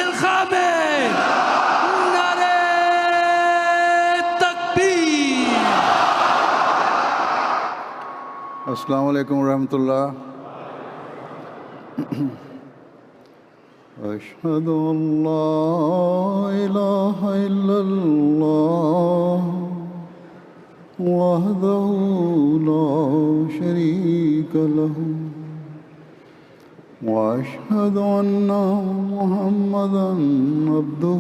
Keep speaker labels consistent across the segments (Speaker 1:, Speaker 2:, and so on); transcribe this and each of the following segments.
Speaker 1: الخامس نعرہ تکبیر۔
Speaker 2: السلام علیکم ورحمۃ اللہ۔ اشہد ان لا الہ الا اللہ وحدہ لا شریک لہ واشہد ان محمدا عبدہ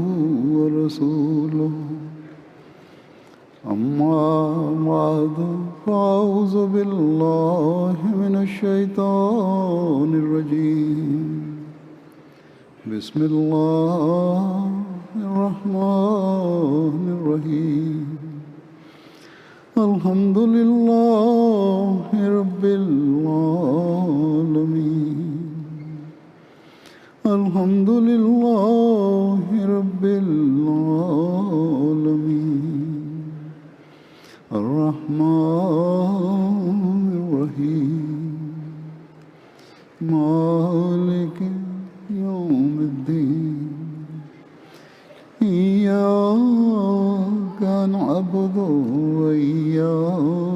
Speaker 2: ورسولہ۔ اما بعد فاعوذ باللہ من الشیطان الرجیم۔ بسم اللہ الرحمن الرحیم۔ الحمد للہ رب العالمین۔ الحمد للہ رب العالمین۔ الرحمن الرحیم مالک یوم الدین۔ ایاک نعبد وإیاک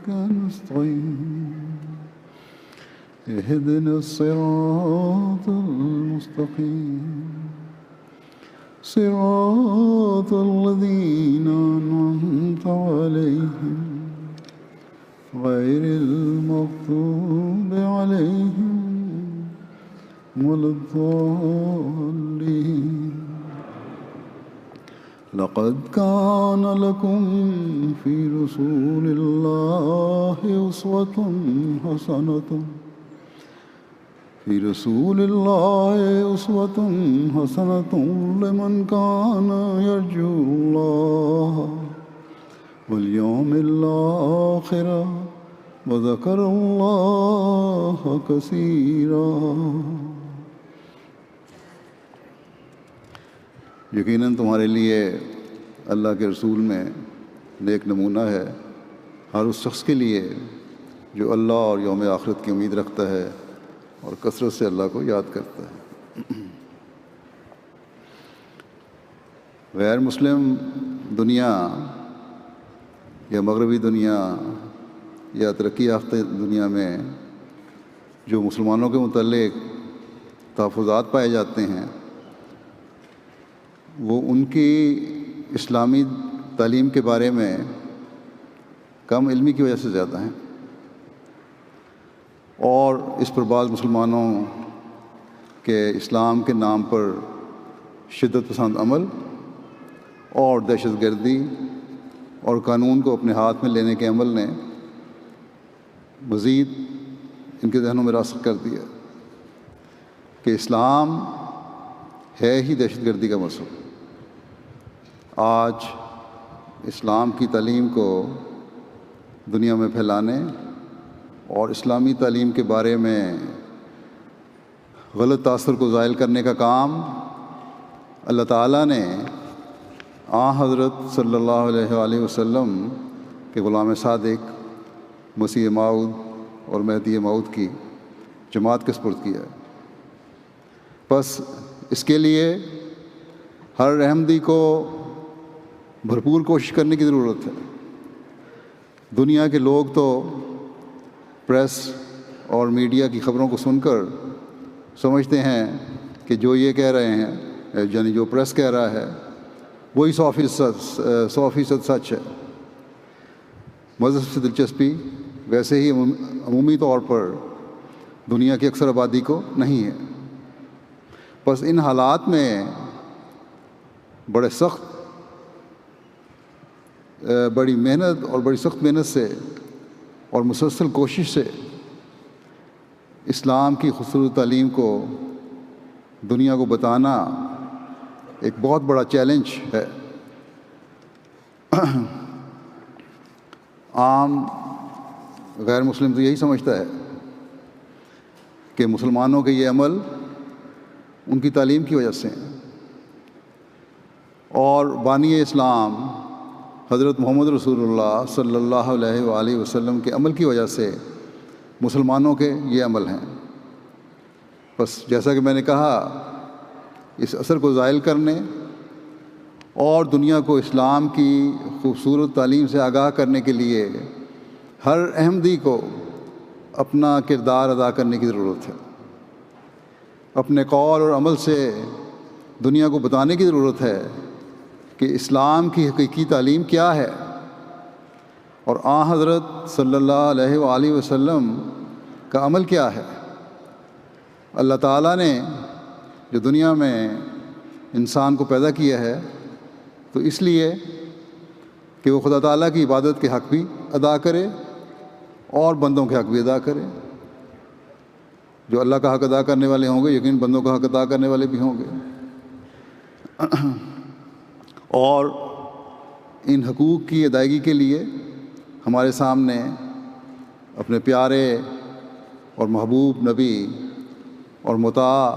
Speaker 2: نستعین۔ اہدنا الصراط المستقیم صراط الذین انعمت علیہم غیر المغضوب علیہم ولا الضالین۔ لقد كان لكم في رسول الله أسوة حسنة لمن كان يرجو الله واليوم الآخر وذكر الله كثيرا۔ یقیناً تمہارے لیے اللہ کے رسول میں نیک نمونہ ہے ہر اس شخص کے لیے جو اللہ اور یوم آخرت کی امید رکھتا ہے اور کثرت سے اللہ کو یاد کرتا ہے۔ غیر مسلم دنیا یا مغربی دنیا یا ترقی یافتہ دنیا میں جو مسلمانوں کے متعلق تحفظات پائے جاتے ہیں وہ ان کی اسلامی تعلیم کے بارے میں کم علمی کی وجہ سے زیادہ ہیں، اور اس پر بعض مسلمانوں کے اسلام کے نام پر شدت پسند عمل اور دہشت گردی اور قانون کو اپنے ہاتھ میں لینے کے عمل نے مزید ان کے ذہنوں میں راسخ کر دیا کہ اسلام ہے ہی دہشت گردی کا مذہب۔ آج اسلام کی تعلیم کو دنیا میں پھیلانے اور اسلامی تعلیم کے بارے میں غلط تاثر کو زائل کرنے کا کام اللہ تعالیٰ نے حضرت صلی اللہ علیہ وآلہ وسلم کے غلام صادق مسیح موعود اور مہدی موعود کی جماعت کے سپرد کیا ہے۔ بس اس کے لیے ہر احمدی کو بھرپور کوشش کرنے کی ضرورت ہے۔ دنیا کے لوگ تو پریس اور میڈیا کی خبروں کو سن کر سمجھتے ہیں کہ جو یہ کہہ رہے ہیں یعنی جو پریس کہہ رہا ہے وہی 100% سچ ہے۔ مذہب سے دلچسپی ویسے ہی عمومی طور پر دنیا کی اکثر آبادی کو نہیں ہے۔ بس ان حالات میں بڑی محنت اور بڑی سخت محنت سے اور مسلسل کوشش سے اسلام کی خوبصورت تعلیم کو دنیا کو بتانا ایک بہت بڑا چیلنج ہے۔ عام غیر مسلم تو یہی سمجھتا ہے کہ مسلمانوں کے یہ عمل ان کی تعلیم کی وجہ سے ہیں، اور بانی اسلام حضرت محمد رسول اللہ صلی اللہ علیہ وآلہ وسلم کے عمل کی وجہ سے مسلمانوں کے یہ عمل ہیں۔ بس جیسا کہ میں نے کہا اس اثر کو زائل کرنے اور دنیا کو اسلام کی خوبصورت تعلیم سے آگاہ کرنے کے لیے ہر احمدی کو اپنا کردار ادا کرنے کی ضرورت ہے۔ اپنے قول اور عمل سے دنیا کو بتانے کی ضرورت ہے کہ اسلام کی حقیقی تعلیم کیا ہے اور حضرت صلی اللہ علیہ وآلہ وسلم کا عمل کیا ہے۔ اللہ تعالیٰ نے جو دنیا میں انسان کو پیدا کیا ہے تو اس لیے کہ وہ خدا تعالیٰ کی عبادت کے حق بھی ادا کرے اور بندوں کے حق بھی ادا کرے۔ جو اللہ کا حق ادا کرنے والے ہوں گے یقین بندوں کا حق ادا کرنے والے بھی ہوں گے، اور ان حقوق کی ادائیگی کے لیے ہمارے سامنے اپنے پیارے اور محبوب نبی اور مطاع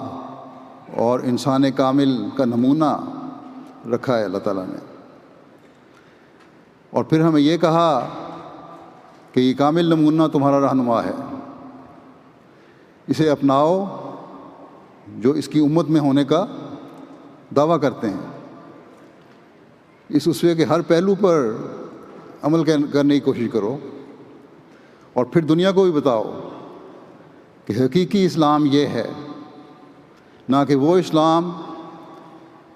Speaker 2: اور انسان کامل کا نمونہ رکھا ہے اللہ تعالیٰ نے، اور پھر ہمیں یہ کہا کہ یہ کامل نمونہ تمہارا رہنما ہے، اسے اپناؤ جو اس کی امت میں ہونے کا دعویٰ کرتے ہیں۔ اس اسوے کے ہر پہلو پر عمل کرنے کی کوشش کرو اور پھر دنیا کو بھی بتاؤ کہ حقیقی اسلام یہ ہے، نہ کہ وہ اسلام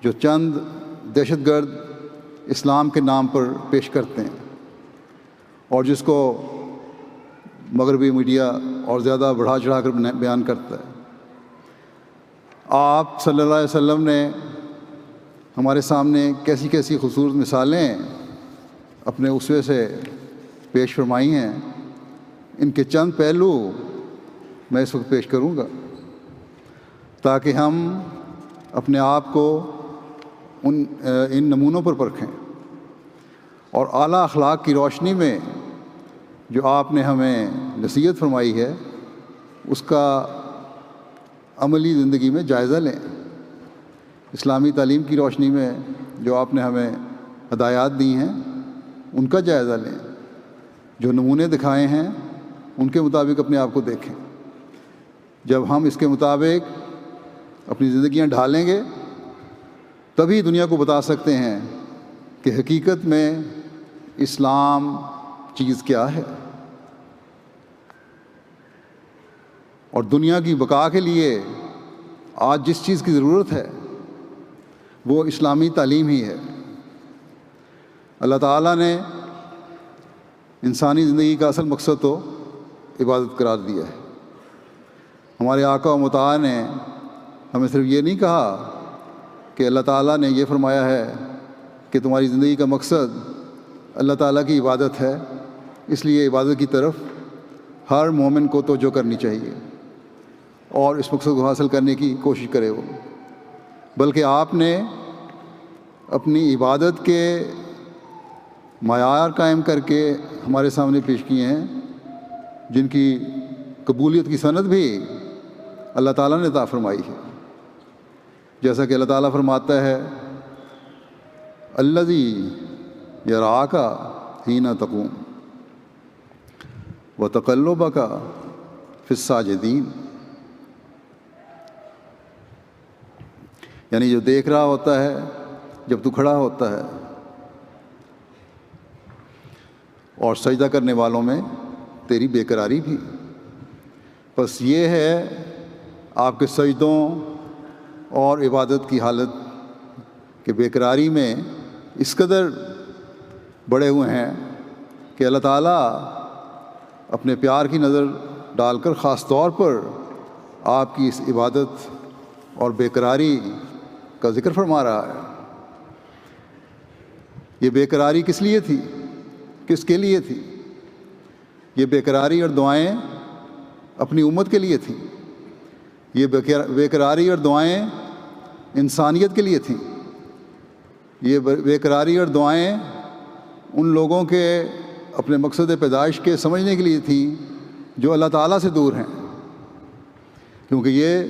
Speaker 2: جو چند دہشت گرد اسلام کے نام پر پیش کرتے ہیں اور جس کو مغربی میڈیا اور زیادہ بڑھا چڑھا کر بیان کرتا ہے۔ آپ صلی اللہ علیہ وسلم نے ہمارے سامنے کیسی کیسی خوبصورت مثالیں اپنے اسوے سے پیش فرمائی ہیں، ان کے چند پہلو میں اس وقت پیش کروں گا تاکہ ہم اپنے آپ کو ان نمونوں پر پرکھیں اور اعلیٰ اخلاق کی روشنی میں جو آپ نے ہمیں نصیحت فرمائی ہے اس کا عملی زندگی میں جائزہ لیں۔ اسلامی تعلیم کی روشنی میں جو آپ نے ہمیں ہدایات دی ہیں ان کا جائزہ لیں، جو نمونے دکھائے ہیں ان کے مطابق اپنے آپ کو دیکھیں۔ جب ہم اس کے مطابق اپنی زندگیاں ڈھالیں گے تبھی دنیا کو بتا سکتے ہیں کہ حقیقت میں اسلام چیز کیا ہے، اور دنیا کی بقا کے لیے آج جس چیز کی ضرورت ہے وہ اسلامی تعلیم ہی ہے۔ اللہ تعالیٰ نے انسانی زندگی کا اصل مقصد تو عبادت قرار دیا ہے۔ ہمارے آقا و مطاع نے ہمیں صرف یہ نہیں کہا کہ اللہ تعالیٰ نے یہ فرمایا ہے کہ تمہاری زندگی کا مقصد اللہ تعالیٰ کی عبادت ہے، اس لیے عبادت کی طرف ہر مومن کو توجہ کرنی چاہیے اور اس مقصد کو حاصل کرنے کی کوشش کرے وہ، بلکہ آپ نے اپنی عبادت کے معیار قائم کر کے ہمارے سامنے پیش کیے ہیں جن کی قبولیت کی سند بھی اللہ تعالیٰ نے عطا فرمائی ہے۔ جیسا کہ اللہ تعالیٰ فرماتا ہے الذی یراک حین تقوم وتقلبک فی الساجدین، یعنی جو دیکھ رہا ہوتا ہے جب تو کھڑا ہوتا ہے اور سجدہ کرنے والوں میں تیری بے قراری بھی۔ بس یہ ہے آپ کے سجدوں اور عبادت کی حالت کہ بے قراری میں اس قدر بڑے ہوئے ہیں کہ اللہ تعالیٰ اپنے پیار کی نظر ڈال کر خاص طور پر آپ کی اس عبادت اور بے قراری کا ذکر فرما رہا ہے۔ یہ بے قراری کس لیے تھی؟ کس کے لیے تھی؟ یہ بے قراری اور دعائیں اپنی امت کے لیے تھیں، یہ بے قراری اور دعائیں انسانیت کے لیے تھیں، یہ بے قراری اور دعائیں ان لوگوں کے اپنے مقصد پیدائش کے سمجھنے کے لیے تھیں جو اللہ تعالیٰ سے دور ہیں، کیونکہ یہ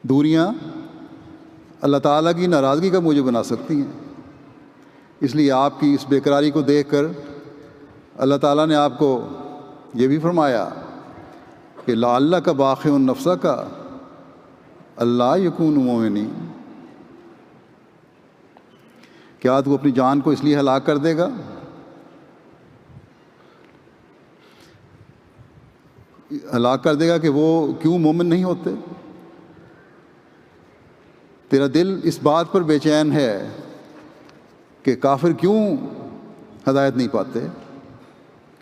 Speaker 2: دوریاں اللہ تعالیٰ کی ناراضگی کا موجب بنا سکتی ہیں۔ اس لیے آپ کی اس بے قراری کو دیکھ کر اللہ تعالیٰ نے آپ کو یہ بھی فرمایا کہ لعلک باخع نفسک اللہ یکون مومنین، کیا تو اپنی جان کو اس لیے ہلاک کر دے گا؟ ہلاک کر دے گا کہ وہ کیوں مومن نہیں ہوتے؟ تیرا دل اس بات پر بے چین ہے کہ کافر کیوں ہدایت نہیں پاتے،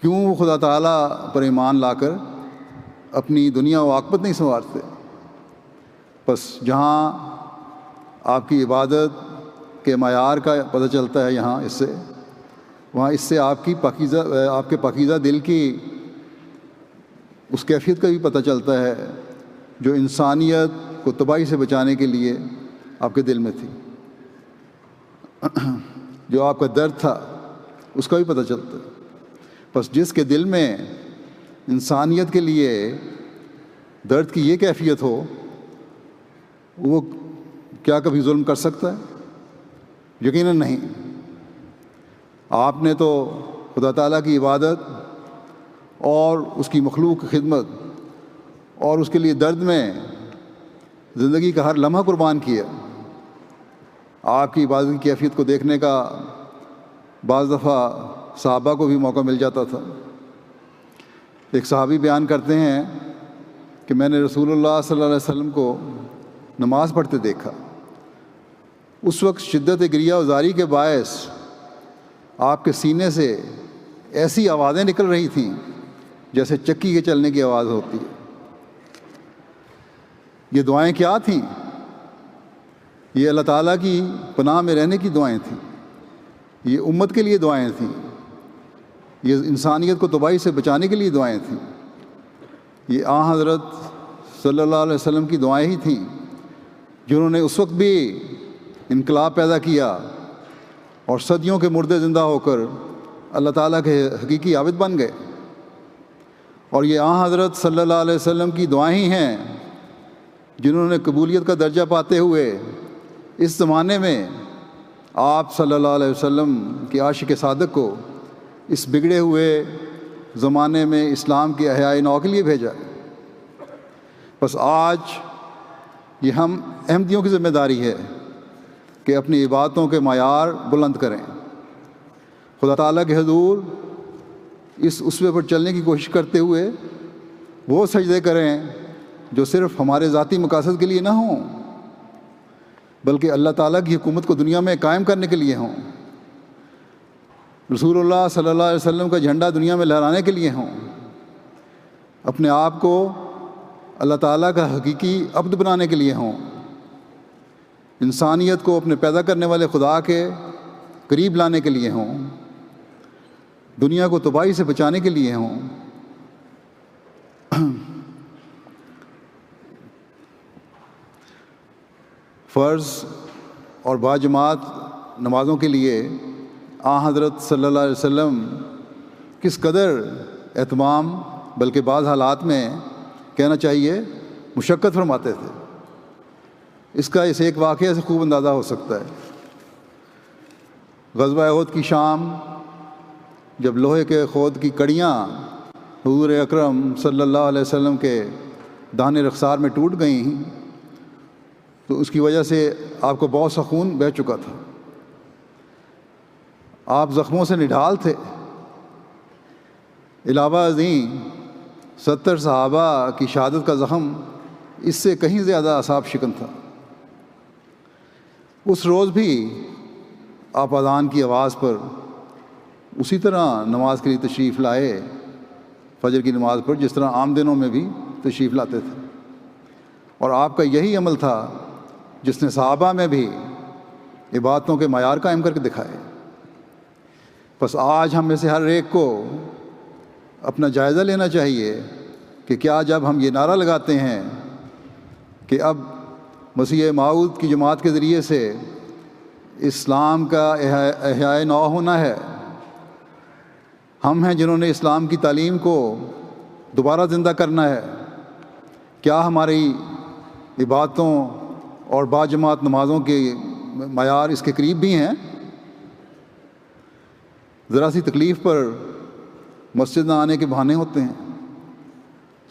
Speaker 2: کیوں وہ خدا تعالیٰ پر ایمان لا کر اپنی دنیا و عاقبت نہیں سنوارتے؟ بس جہاں آپ کی عبادت کے معیار کا پتہ چلتا ہے یہاں اس سے، وہاں اس سے آپ کے پاکیزہ دل کی اس کیفیت کا بھی پتہ چلتا ہے جو انسانیت کو تباہی سے بچانے کے لیے آپ کے دل میں تھی، جو آپ کا درد تھا اس کا بھی پتہ چلتا ہے۔ بس جس کے دل میں انسانیت کے لیے درد کی یہ کیفیت ہو، وہ کیا کبھی ظلم کر سکتا ہے؟ یقیناً نہیں۔ آپ نے تو خدا تعالیٰ کی عبادت اور اس کی مخلوق کی خدمت اور اس کے لیے درد میں زندگی کا ہر لمحہ قربان کیا۔ آپ کی عبادت کی کیفیت کو دیکھنے کا بعض دفعہ صحابہ کو بھی موقع مل جاتا تھا۔ ایک صحابی بیان کرتے ہیں کہ میں نے رسول اللہ صلی اللہ علیہ وسلم کو نماز پڑھتے دیکھا، اس وقت شدت گریہ و زاری کے باعث آپ کے سینے سے ایسی آوازیں نکل رہی تھیں جیسے چکی کے چلنے کی آواز ہوتی ہے۔ یہ دعائیں کیا تھیں؟ یہ اللہ تعالیٰ کی پناہ میں رہنے کی دعائیں تھیں، یہ امت کے لیے دعائیں تھیں، یہ انسانیت کو تباہی سے بچانے کے لیے دعائیں تھیں، یہ حضرت صلی اللہ علیہ وسلم کی دعائیں ہی تھیں جنہوں نے اس وقت بھی انقلاب پیدا کیا اور صدیوں کے مردے زندہ ہو کر اللہ تعالیٰ کے حقیقی عابد بن گئے۔ اور یہ حضرت صلی اللہ علیہ وسلم کی دعائیں ہی ہیں جنہوں نے قبولیت کا درجہ پاتے ہوئے اس زمانے میں آپ صلی اللہ علیہ وسلم کے عاشق صادق کو اس بگڑے ہوئے زمانے میں اسلام کی احیاء نو کے لیے بھیجا۔ بس آج یہ ہم احمدیوں کی ذمہ داری ہے کہ اپنی عبادتوں کے معیار بلند کریں، خدا تعالیٰ کے حضور اس اسوے پر چلنے کی کوشش کرتے ہوئے وہ سجدے کریں جو صرف ہمارے ذاتی مقاصد کے لیے نہ ہوں بلکہ اللہ تعالیٰ کی حکومت کو دنیا میں قائم کرنے کے لیے ہوں، رسول اللہ صلی اللہ علیہ وسلم کا جھنڈا دنیا میں لہرانے کے لیے ہوں، اپنے آپ کو اللہ تعالیٰ کا حقیقی عبد بنانے کے لیے ہوں، انسانیت کو اپنے پیدا کرنے والے خدا کے قریب لانے کے لیے ہوں، دنیا کو تباہی سے بچانے کے لیے ہوں۔ فرض اور باجماعت نمازوں کے لیے حضرت صلی اللہ علیہ وسلم کس قدر اہتمام، بلکہ بعض حالات میں کہنا چاہیے مشقت فرماتے تھے، اس کا اس ایک واقعہ سے خوب اندازہ ہو سکتا ہے۔ غزوہ احد کی شام جب لوہے کے خود کی کڑیاں حضور اکرم صلی اللہ علیہ وسلم کے دانے رخسار میں ٹوٹ گئیں تو اس کی وجہ سے آپ کو بہت سا خون بہہ چکا تھا، آپ زخموں سے نڈھال تھے۔ علاوہ ازیں 70 صحابہ کی شہادت کا زخم اس سے کہیں زیادہ اعصاب شکن تھا۔ اس روز بھی آپ اذان کی آواز پر اسی طرح نماز کے لیے تشریف لائے، فجر کی نماز پر، جس طرح عام دنوں میں بھی تشریف لاتے تھے، اور آپ کا یہی عمل تھا جس نے صحابہ میں بھی عبادتوں کے معیار قائم کر کے دکھائے۔ بس آج ہم میں سے ہر ایک کو اپنا جائزہ لینا چاہیے کہ کیا جب ہم یہ نعرہ لگاتے ہیں کہ اب مسیح موعود کی جماعت کے ذریعے سے اسلام کا احیاء نو ہونا ہے، ہم ہیں جنہوں نے اسلام کی تعلیم کو دوبارہ زندہ کرنا ہے، کیا ہماری عبادتوں اور باجماعت نمازوں کے معیار اس کے قریب بھی ہیں؟ ذرا سی تکلیف پر مسجد نہ آنے کے بہانے ہوتے ہیں،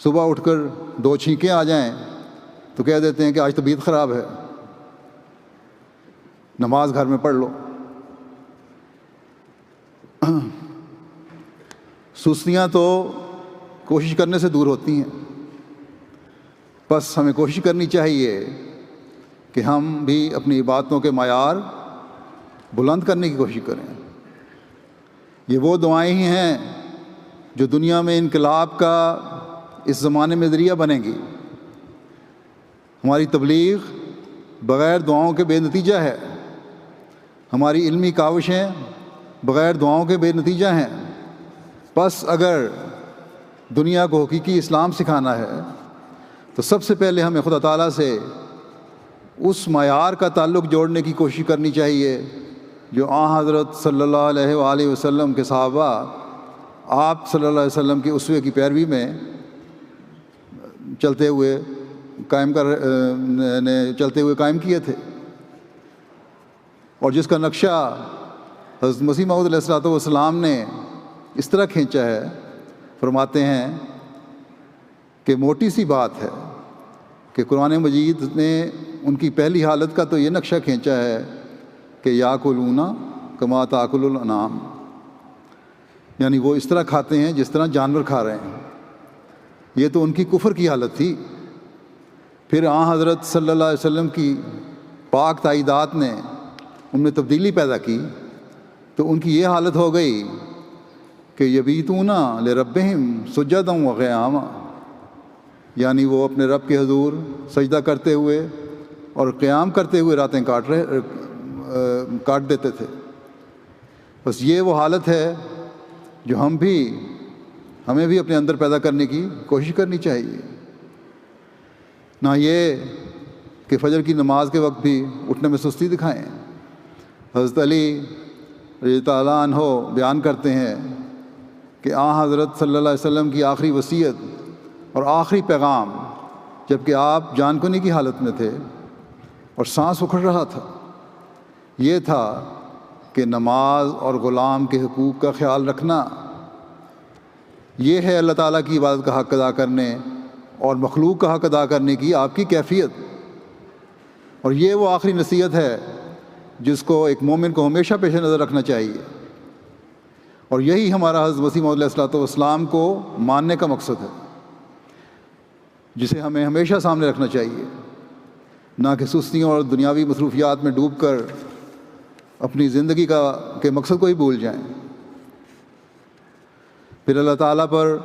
Speaker 2: صبح اٹھ کر 2 چھینکیں آ جائیں تو کہہ دیتے ہیں کہ آج طبیعت خراب ہے، نماز گھر میں پڑھ لو۔ سستیاں تو کوشش کرنے سے دور ہوتی ہیں، بس ہمیں کوشش کرنی چاہیے کہ ہم بھی اپنی عبادتوں کے معیار بلند کرنے کی کوشش کریں۔ یہ وہ دعائیں ہی ہیں جو دنیا میں انقلاب کا اس زمانے میں ذریعہ بنیں گی۔ ہماری تبلیغ بغیر دعاؤں کے بے نتیجہ ہے، ہماری علمی کاوشیں بغیر دعاؤں کے بے نتیجہ ہیں۔ بس اگر دنیا کو حقیقی اسلام سکھانا ہے تو سب سے پہلے ہمیں خدا تعالیٰ سے اس معیار کا تعلق جوڑنے کی کوشش کرنی چاہیے جو حضرت صلی اللہ علیہ وآلہ وسلم کے صحابہ آپ صلی اللہ علیہ وسلم کے اسوے کی پیروی میں چلتے ہوئے قائم کیے تھے، اور جس کا نقشہ حضرت مسیح موعود علیہ الصلوۃ والسلام نے اس طرح کھینچا ہے۔ فرماتے ہیں کہ موٹی سی بات ہے کہ قرآن مجید نے ان کی پہلی حالت کا تو یہ نقشہ کھینچا ہے کہ یاکلون کما تاکل الانعام، یعنی وہ اس طرح کھاتے ہیں جس طرح جانور کھا رہے ہیں۔ یہ تو ان کی کفر کی حالت تھی۔ پھر حضرت صلی اللہ علیہ وسلم کی پاک تائیدات نے ان میں تبدیلی پیدا کی تو ان کی یہ حالت ہو گئی کہ یبیتون لربہم سجدا وقیاما، یعنی وہ اپنے رب کے حضور سجدہ کرتے ہوئے اور قیام کرتے ہوئے راتیں کاٹ دیتے تھے۔ بس یہ وہ حالت ہے جو ہمیں بھی اپنے اندر پیدا کرنے کی کوشش کرنی چاہیے۔ نہ یہ کہ فجر کی نماز کے وقت بھی اٹھنے میں سستی دکھائیں۔ حضرت علی رضی اللہ عنہ بیان کرتے ہیں کہ حضرت صلی اللہ علیہ وسلم کی آخری وصیت اور آخری پیغام جبکہ آپ جان کنی کی حالت میں تھے اور سانس اکھڑ رہا تھا، یہ تھا کہ نماز اور غلام کے حقوق کا خیال رکھنا، یہ ہے اللہ تعالیٰ کی عبادت کا حق ادا کرنے اور مخلوق کا حق ادا کرنے کی آپ کی کیفیت۔ اور یہ وہ آخری نصیحت ہے جس کو ایک مومن کو ہمیشہ پیش نظر رکھنا چاہیے، اور یہی ہمارا حضرت مسیح موعود علیہ الصلوۃ والسلام کو ماننے کا مقصد ہے، جسے ہمیں ہمیشہ سامنے رکھنا چاہیے، نہ کہ سستیوں اور دنیاوی مصروفیات میں ڈوب کر اپنی زندگی کے مقصد کو ہی بھول جائیں۔ پھر اللہ تعالیٰ پر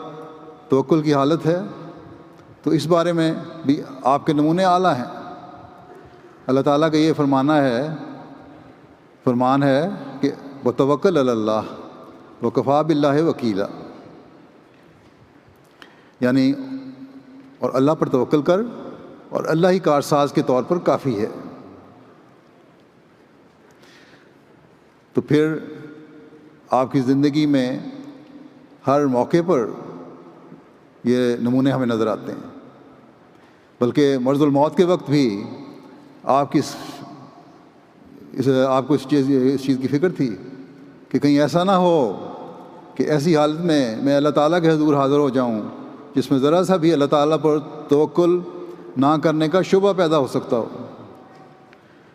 Speaker 2: توکل کی حالت ہے تو اس بارے میں بھی آپ کے نمونے اعلیٰ ہیں۔ اللہ تعالیٰ کا یہ فرمان ہے کہ وتوکل علی اللہ وکفیٰ باللہ وکیلا، یعنی اور اللہ پر توکل کر اور اللہ ہی کارساز کے طور پر کافی ہے۔ تو پھر آپ کی زندگی میں ہر موقع پر یہ نمونے ہمیں نظر آتے ہیں، بلکہ مرض الموت کے وقت بھی آپ کو اس چیز کی فکر تھی کہ کہیں ایسا نہ ہو کہ ایسی حالت میں اللہ تعالیٰ کے حضور حاضر ہو جاؤں جس میں ذرا سا بھی اللہ تعالیٰ پر توکل نہ کرنے کا شبہ پیدا ہو سکتا ہو۔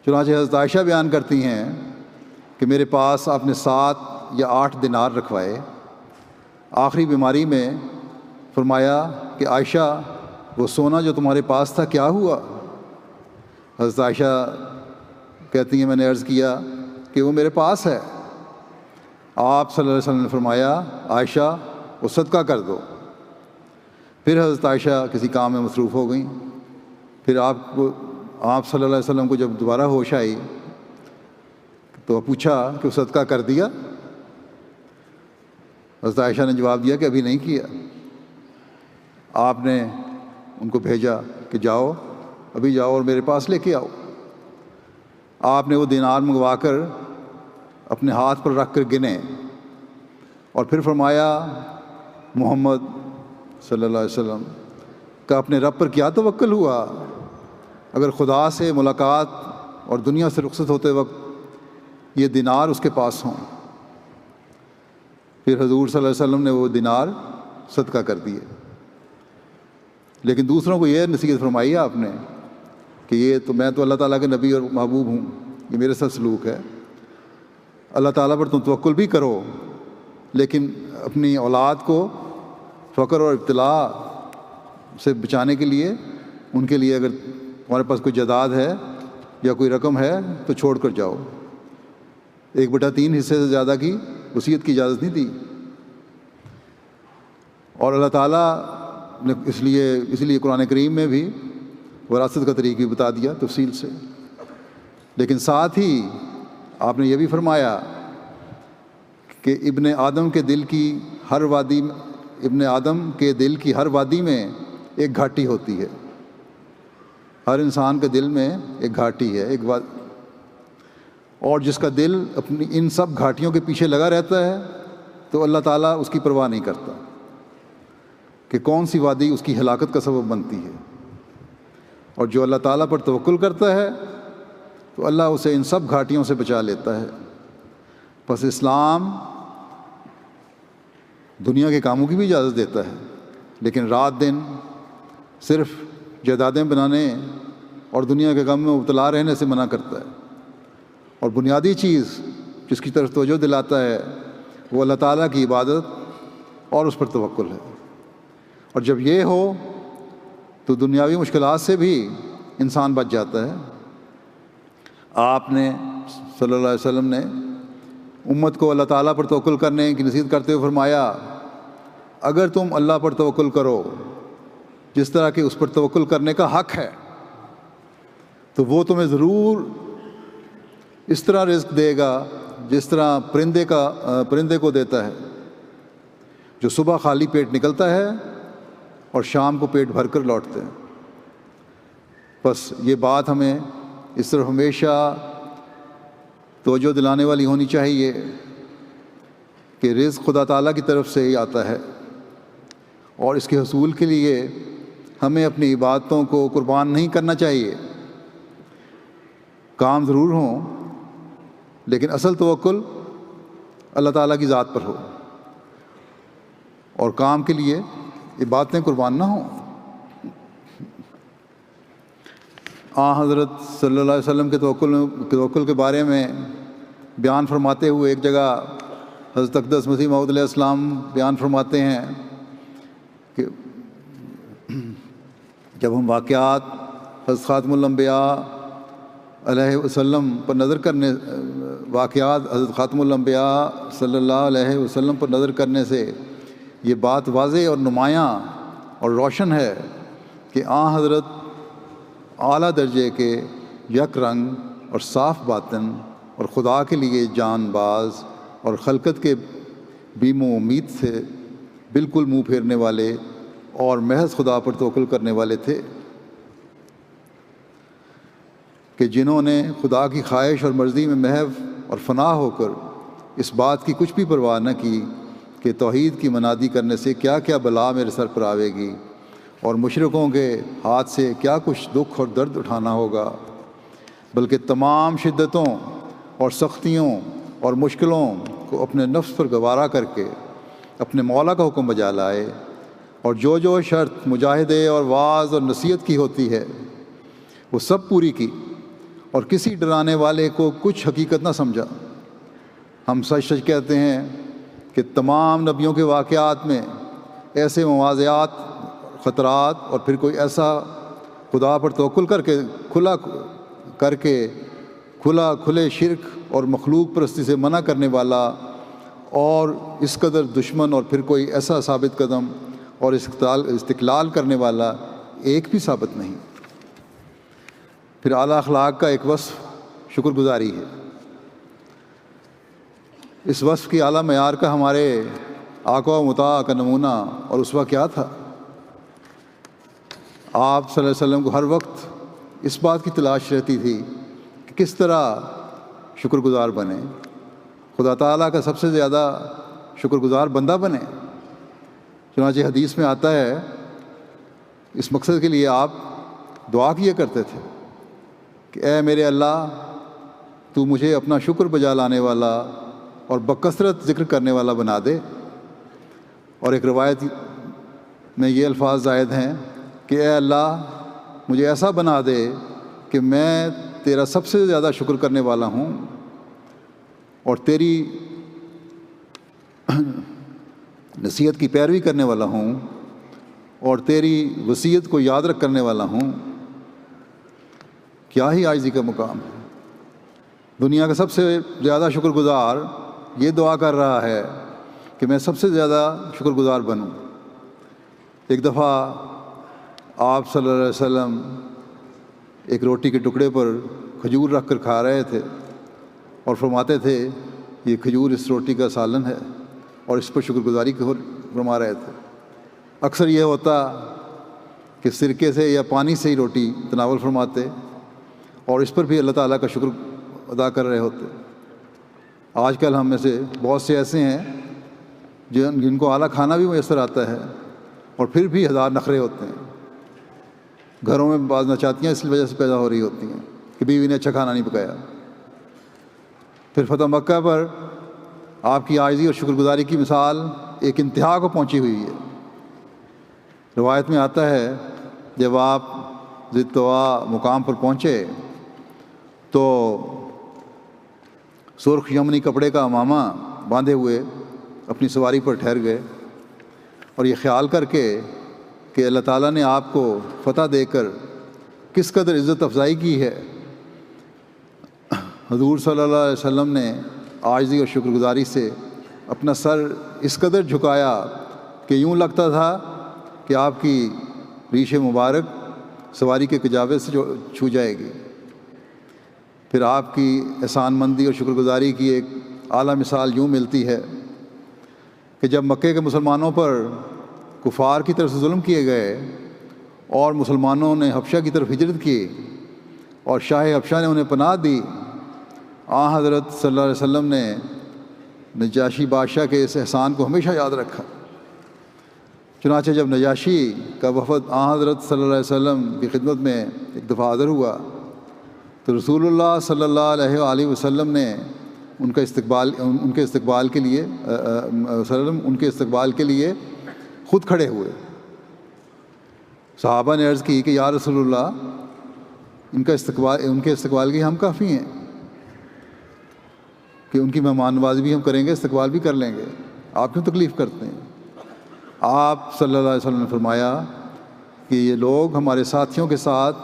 Speaker 2: چنانچہ حضرت عائشہ بیان کرتی ہیں کہ میرے پاس آپ نے 7 یا 8 دینار رکھوائے۔ آخری بیماری میں فرمایا کہ عائشہ وہ سونا جو تمہارے پاس تھا کیا ہوا؟ حضرت عائشہ کہتی ہیں میں نے عرض کیا کہ وہ میرے پاس ہے۔ آپ صلی اللہ علیہ وسلم نے فرمایا عائشہ وہ صدقہ کر دو۔ پھر حضرت عائشہ کسی کام میں مصروف ہو گئیں۔ پھر آپ صلی اللہ علیہ وسلم کو جب دوبارہ ہوش آئی تو پوچھا کہ وہ صدقہ کر دیا؟ حضرت عائشہ نے جواب دیا کہ ابھی نہیں کیا۔ آپ نے ان کو بھیجا کہ جاؤ ابھی جاؤ اور میرے پاس لے کے آؤ۔ آپ نے وہ دینار منگوا کر اپنے ہاتھ پر رکھ کر گنے اور پھر فرمایا محمد صلی اللہ علیہ وسلم کا اپنے رب پر کیا توکل ہوا؟ اگر خدا سے ملاقات اور دنیا سے رخصت ہوتے وقت یہ دینار اس کے پاس ہوں۔ پھر حضور صلی اللہ علیہ وسلم نے وہ دینار صدقہ کر دیے۔ لیکن دوسروں کو یہ نصیحت فرمائی آپ نے کہ یہ تو میں تو اللہ تعالیٰ کے نبی اور محبوب ہوں، یہ میرے ساتھ سلوک ہے۔ اللہ تعالیٰ پر تم توکل بھی کرو، لیکن اپنی اولاد کو فقر اور ابتلا سے بچانے کے لیے ان کے لیے اگر تمہارے پاس کوئی جائیداد ہے یا کوئی رقم ہے تو چھوڑ کر جاؤ۔ 1/3 حصے سے زیادہ کی وصیت کی اجازت نہیں دی۔ اور اللہ تعالیٰ نے اس لیے قرآن کریم میں بھی وراثت کا طریق بھی بتا دیا تفصیل سے، لیکن ساتھ ہی آپ نے یہ بھی فرمایا کہ ابن آدم کے دل کی ہر وادی میں ایک گھاٹی ہوتی ہے۔ ہر انسان کے دل میں ایک گھاٹی ہے، اور جس کا دل اپنی ان سب گھاٹیوں کے پیچھے لگا رہتا ہے تو اللہ تعالیٰ اس کی پرواہ نہیں کرتا کہ کون سی وادی اس کی ہلاکت کا سبب بنتی ہے۔ اور جو اللہ تعالیٰ پر توکل کرتا ہے تو اللہ اسے ان سب گھاٹیوں سے بچا لیتا ہے۔ بس اسلام دنیا کے کاموں کی بھی اجازت دیتا ہے، لیکن رات دن صرف جائیدادیں بنانے اور دنیا کے غم میں مبتلا رہنے سے منع کرتا ہے۔ اور بنیادی چیز جس کی طرف توجہ دلاتا ہے وہ اللہ تعالیٰ کی عبادت اور اس پر توکل ہے۔ اور جب یہ ہو تو دنیاوی مشکلات سے بھی انسان بچ جاتا ہے۔ آپ نے صلی اللہ علیہ وسلم نے امت کو اللہ تعالیٰ پر توکل کرنے کی نصیحت کرتے ہوئے فرمایا، اگر تم اللہ پر توکل کرو جس طرح کہ اس پر توکل کرنے کا حق ہے تو وہ تمہیں ضرور اس طرح رزق دے گا جس طرح پرندے کو دیتا ہے، جو صبح خالی پیٹ نکلتا ہے اور شام کو پیٹ بھر کر لوٹتے ہیں۔ بس یہ بات ہمیں اس طرح ہمیشہ توجہ دلانے والی ہونی چاہیے کہ رزق خدا تعالیٰ کی طرف سے ہی آتا ہے، اور اس کے حصول کے لیے ہمیں اپنی عبادتوں کو قربان نہیں کرنا چاہیے۔ کام ضرور ہوں لیکن اصل توکل اللہ تعالیٰ کی ذات پر ہو، اور کام کے لیے عبادتیں قربان نہ ہوں۔ حضرت صلی اللہ علیہ وسلم کے توکل کے بارے میں بیان فرماتے ہوئے ایک جگہ حضرت اقدس مسیح موعود علیہ السلام بیان فرماتے ہیں کہ جب ہم واقعات حضرت خاتم الانبیاء علیہ وسلم پر نظر کرنے حضرت خاتم الانبیاء صلی اللہ علیہ وسلم پر نظر کرنے سے یہ بات واضح اور نمایاں اور روشن ہے کہ حضرت اعلیٰ درجے کے یک رنگ اور صاف باطن اور خدا کے لیے جان باز اور خلقت کے بیم و امید سے بالکل منہ پھیرنے والے اور محض خدا پر توکل کرنے والے تھے، کہ جنہوں نے خدا کی خواہش اور مرضی میں محو اور فنا ہو کر اس بات کی کچھ بھی پرواہ نہ کی کہ توحید کی منادی کرنے سے کیا کیا بلا میرے سر پر آوے گی اور مشرکوں کے ہاتھ سے کیا کچھ دکھ اور درد اٹھانا ہوگا، بلکہ تمام شدتوں اور سختیوں اور مشکلوں کو اپنے نفس پر گوارا کر کے اپنے مولا کا حکم بجا لائے، اور جو شرط مجاہدے اور واعظ اور نصیحت کی ہوتی ہے وہ سب پوری کی، اور کسی ڈرانے والے کو کچھ حقیقت نہ سمجھا۔ ہم سچ کہتے ہیں کہ تمام نبیوں کے واقعات میں ایسے مواضعات، خطرات، اور پھر کوئی ایسا خدا پر توکل کر کے کھلے شرک اور مخلوق پرستی سے منع کرنے والا اور اس قدر دشمن، اور پھر کوئی ایسا ثابت قدم اور استقلال کرنے والا ایک بھی ثابت نہیں۔ پھر اعلیٰ اخلاق کا ایک وصف شکر گزاری ہے۔ اس وصف کی اعلیٰ معیار کا ہمارے آقا و مطاع کا نمونہ اور اسوہ کیا تھا؟ آپ صلی اللہ علیہ وسلم کو ہر وقت اس بات کی تلاش رہتی تھی کہ کس طرح شکر گزار بنے، خدا تعالیٰ کا سب سے زیادہ شکر گزار بندہ بنے۔ چنانچہ حدیث میں آتا ہے اس مقصد کے لیے آپ دعا کیا کرتے تھے کہ اے میرے اللہ، تو مجھے اپنا شکر بجا لانے والا اور بکثرت ذکر کرنے والا بنا دے۔ اور ایک روایت میں یہ الفاظ زائد ہیں کہ اے اللہ، مجھے ایسا بنا دے کہ میں تیرا سب سے زیادہ شکر کرنے والا ہوں اور تیری نصیحت کی پیروی کرنے والا ہوں اور تیری وصیت کو یاد رکھ کرنے والا ہوں، کیا ہی عاجزی کا مقام ہے۔ دنیا کا سب سے زیادہ شکر گزار یہ دعا کر رہا ہے کہ میں سب سے زیادہ شکر گزار بنوں۔ ایک دفعہ آپ صلی اللہ علیہ وسلم ایک روٹی کے ٹکڑے پر کھجور رکھ کر کھا رہے تھے اور فرماتے تھے یہ کھجور اس روٹی کا سالن ہے، اور اس پر شکر گزاری فرما رہے تھے۔ اکثر یہ ہوتا کہ سرکے سے یا پانی سے ہی روٹی تناول فرماتے اور اس پر بھی اللہ تعالیٰ کا شکر ادا کر رہے ہوتے۔ آج کل ہم میں سے بہت سے ایسے ہیں جن کو اعلیٰ کھانا بھی میسر آتا ہے اور پھر بھی ہزار نخرے ہوتے ہیں۔ گھروں میں بعض ناچاتیاں اس وجہ سے پیدا ہو رہی ہوتی ہیں کہ بیوی نے اچھا کھانا نہیں پکایا۔ پھر فتح مکہ پر آپ کی عاجزی اور شکر گزاری کی مثال ایک انتہا کو پہنچی ہوئی ہے۔ روایت میں آتا ہے جب آپ ذی طویٰ مقام پر پہنچے تو سرخ یمنی کپڑے کا امامہ باندھے ہوئے اپنی سواری پر ٹھہر گئے اور یہ خیال کر کے کہ اللہ تعالیٰ نے آپ کو فتح دے کر کس قدر عزت افزائی کی ہے، حضور صلی اللہ علیہ وسلم نے عاجزی اور شکر گزاری سے اپنا سر اس قدر جھکایا کہ یوں لگتا تھا کہ آپ کی ریش مبارک سواری کے کجاوے سے چھو جائے گی۔ پھر آپ کی احسان مندی اور شکر گزاری کی ایک اعلیٰ مثال یوں ملتی ہے کہ جب مکے کے مسلمانوں پر کفار کی طرف سے ظلم کیے گئے اور مسلمانوں نے حبشہ کی طرف ہجرت کی اور شاہ حبشہ نے انہیں پناہ دی، حضرت صلی اللہ علیہ وسلم نے نجاشی بادشاہ کے اس احسان کو ہمیشہ یاد رکھا۔ چنانچہ جب نجاشی کا وفد حضرت صلی اللہ علیہ وسلم کی خدمت میں ایک دفعہ حاضر ہوا تو رسول اللہ صلی اللہ علیہ وآلہ وسلم نے ان کے استقبال کے لیے خود کھڑے ہوئے۔ صحابہ نے عرض کی کہ یا رسول اللہ ان کے استقبال کی ہم کافی ہیں کہ ان کی مہمان نوازی بھی ہم کریں گے، استقبال بھی کر لیں گے، آپ کیوں تکلیف کرتے ہیں؟ آپ صلی اللہ علیہ وسلم نے فرمایا کہ یہ لوگ ہمارے ساتھیوں کے ساتھ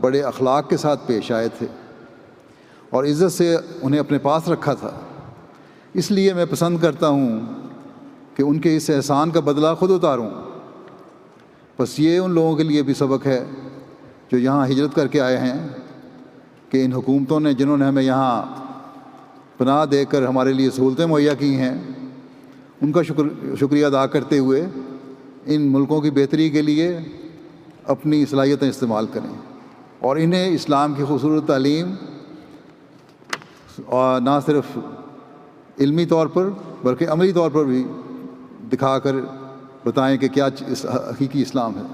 Speaker 2: بڑے اخلاق کے ساتھ پیش آئے تھے اور عزت سے انہیں اپنے پاس رکھا تھا، اس لیے میں پسند کرتا ہوں کہ ان کے اس احسان کا بدلہ خود اتاروں۔ بس یہ ان لوگوں کے لیے بھی سبق ہے جو یہاں ہجرت کر کے آئے ہیں کہ ان حکومتوں نے جنہوں نے ہمیں یہاں پناہ دے کر ہمارے لیے سہولتیں مہیا کی ہیں، ان کا شکریہ ادا کرتے ہوئے ان ملکوں کی بہتری کے لیے اپنی صلاحیتیں استعمال کریں اور انہیں اسلام کی خوبصورت تعلیم اور نہ صرف علمی طور پر بلکہ عملی طور پر بھی دکھا کر بتائیں کہ کیا حقیقی اسلام ہے۔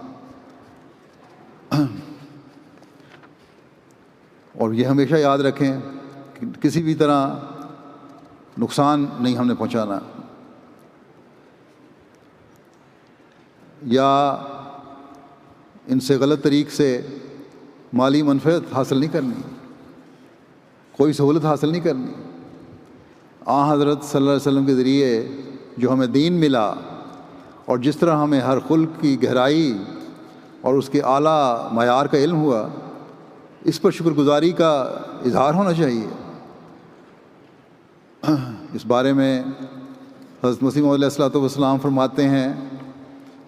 Speaker 2: اور یہ ہمیشہ یاد رکھیں کہ کسی بھی طرح نقصان نہیں ہم نے پہنچانا یا ان سے غلط طریق سے مالی منفعت حاصل نہیں کرنی، کوئی سہولت حاصل نہیں کرنی۔ حضرت صلی اللہ علیہ وسلم کے ذریعے جو ہمیں دین ملا اور جس طرح ہمیں ہر خلق کی گہرائی اور اس کے اعلیٰ معیار کا علم ہوا، اس پر شکر گزاری کا اظہار ہونا چاہیے۔ اس بارے میں حضرت مسیح موعود علیہ الصلوۃ والسلام فرماتے ہیں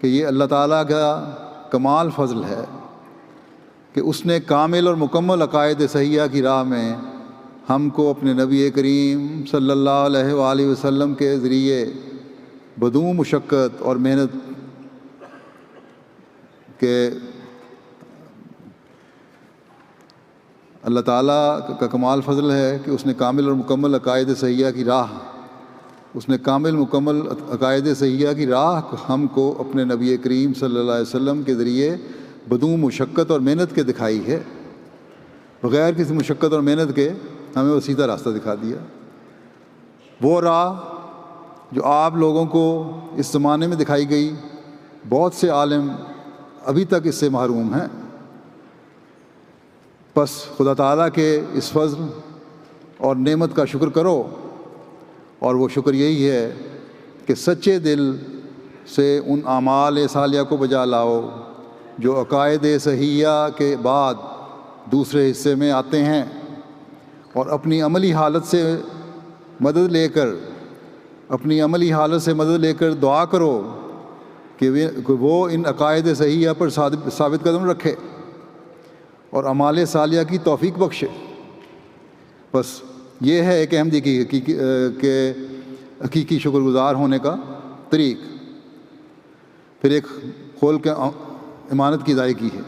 Speaker 2: کہ یہ اللہ تعالیٰ کا کمال فضل ہے کہ اس نے کامل اور مکمل عقائد صحیحہ کی راہ میں ہم کو اپنے نبی کریم صلی اللہ علیہ وآلہ وسلم کے ذریعے بدون مشقت اور محنت کے اللہ تعالیٰ کا کمال فضل ہے کہ اس نے کامل اور مکمل عقائد صحیحہ کی راہ عقائد صحیحہ کی راہ ہم کو اپنے نبی کریم صلی اللہ علیہ وسلم کے ذریعے بدون مشقت اور محنت کے دکھائی ہے۔ بغیر کسی مشقت اور محنت کے ہمیں وہ سیدھا راستہ دکھا دیا، وہ راہ جو آپ لوگوں کو اس زمانے میں دکھائی گئی۔ بہت سے عالم ابھی تک اس سے محروم ہیں۔ بس خدا تعالیٰ کے اس فضل اور نعمت کا شکر کرو، اور وہ شکر یہی ہے کہ سچے دل سے ان اعمال صالحہ کو بجا لاؤ جو عقائد صحیحہ کے بعد دوسرے حصے میں آتے ہیں، اور اپنی عملی حالت سے مدد لے کر دعا کرو کہ وہ ان عقائد صحیحہ پر ثابت قدم رکھے اور اعمال صالحہ کی توفیق بخشے۔ بس یہ ہے ایک احمدی کی حقیقی شکر گزار ہونے کا طریق۔ پھر ایک کھول کے امانت کی ادائیگی ہے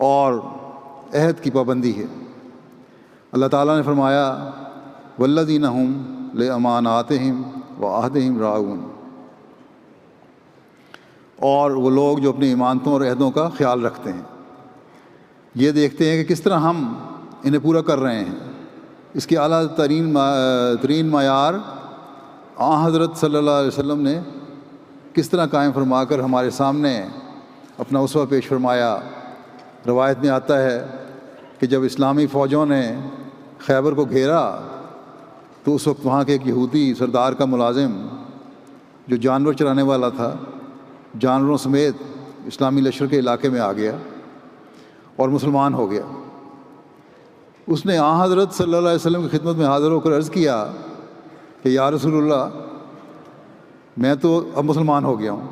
Speaker 2: اور عہد کی پابندی ہے۔ اللہ تعالیٰ نے فرمایا والذین ھم لاماناتہم وعہدہم راعون، اور وہ لوگ جو اپنی امانتوں اور عہدوں کا خیال رکھتے ہیں، یہ دیکھتے ہیں کہ کس طرح ہم انہیں پورا کر رہے ہیں۔ اس کی اعلیٰ ترین معیار حضرت صلی اللہ علیہ وسلم نے کس طرح قائم فرما کر ہمارے سامنے اپنا اسوہ پیش فرمایا۔ روایت میں آتا ہے کہ جب اسلامی فوجوں نے خیبر کو گھیرا تو اس وقت وہاں کے ایک یہودی سردار کا ملازم جو جانور چرانے والا تھا، جانوروں سمیت اسلامی لشکر کے علاقے میں آ گیا اور مسلمان ہو گیا۔ اس نے حضرت صلی اللہ علیہ وسلم کی خدمت میں حاضر ہو کر عرض کیا کہ یا رسول اللہ، میں تو اب مسلمان ہو گیا ہوں،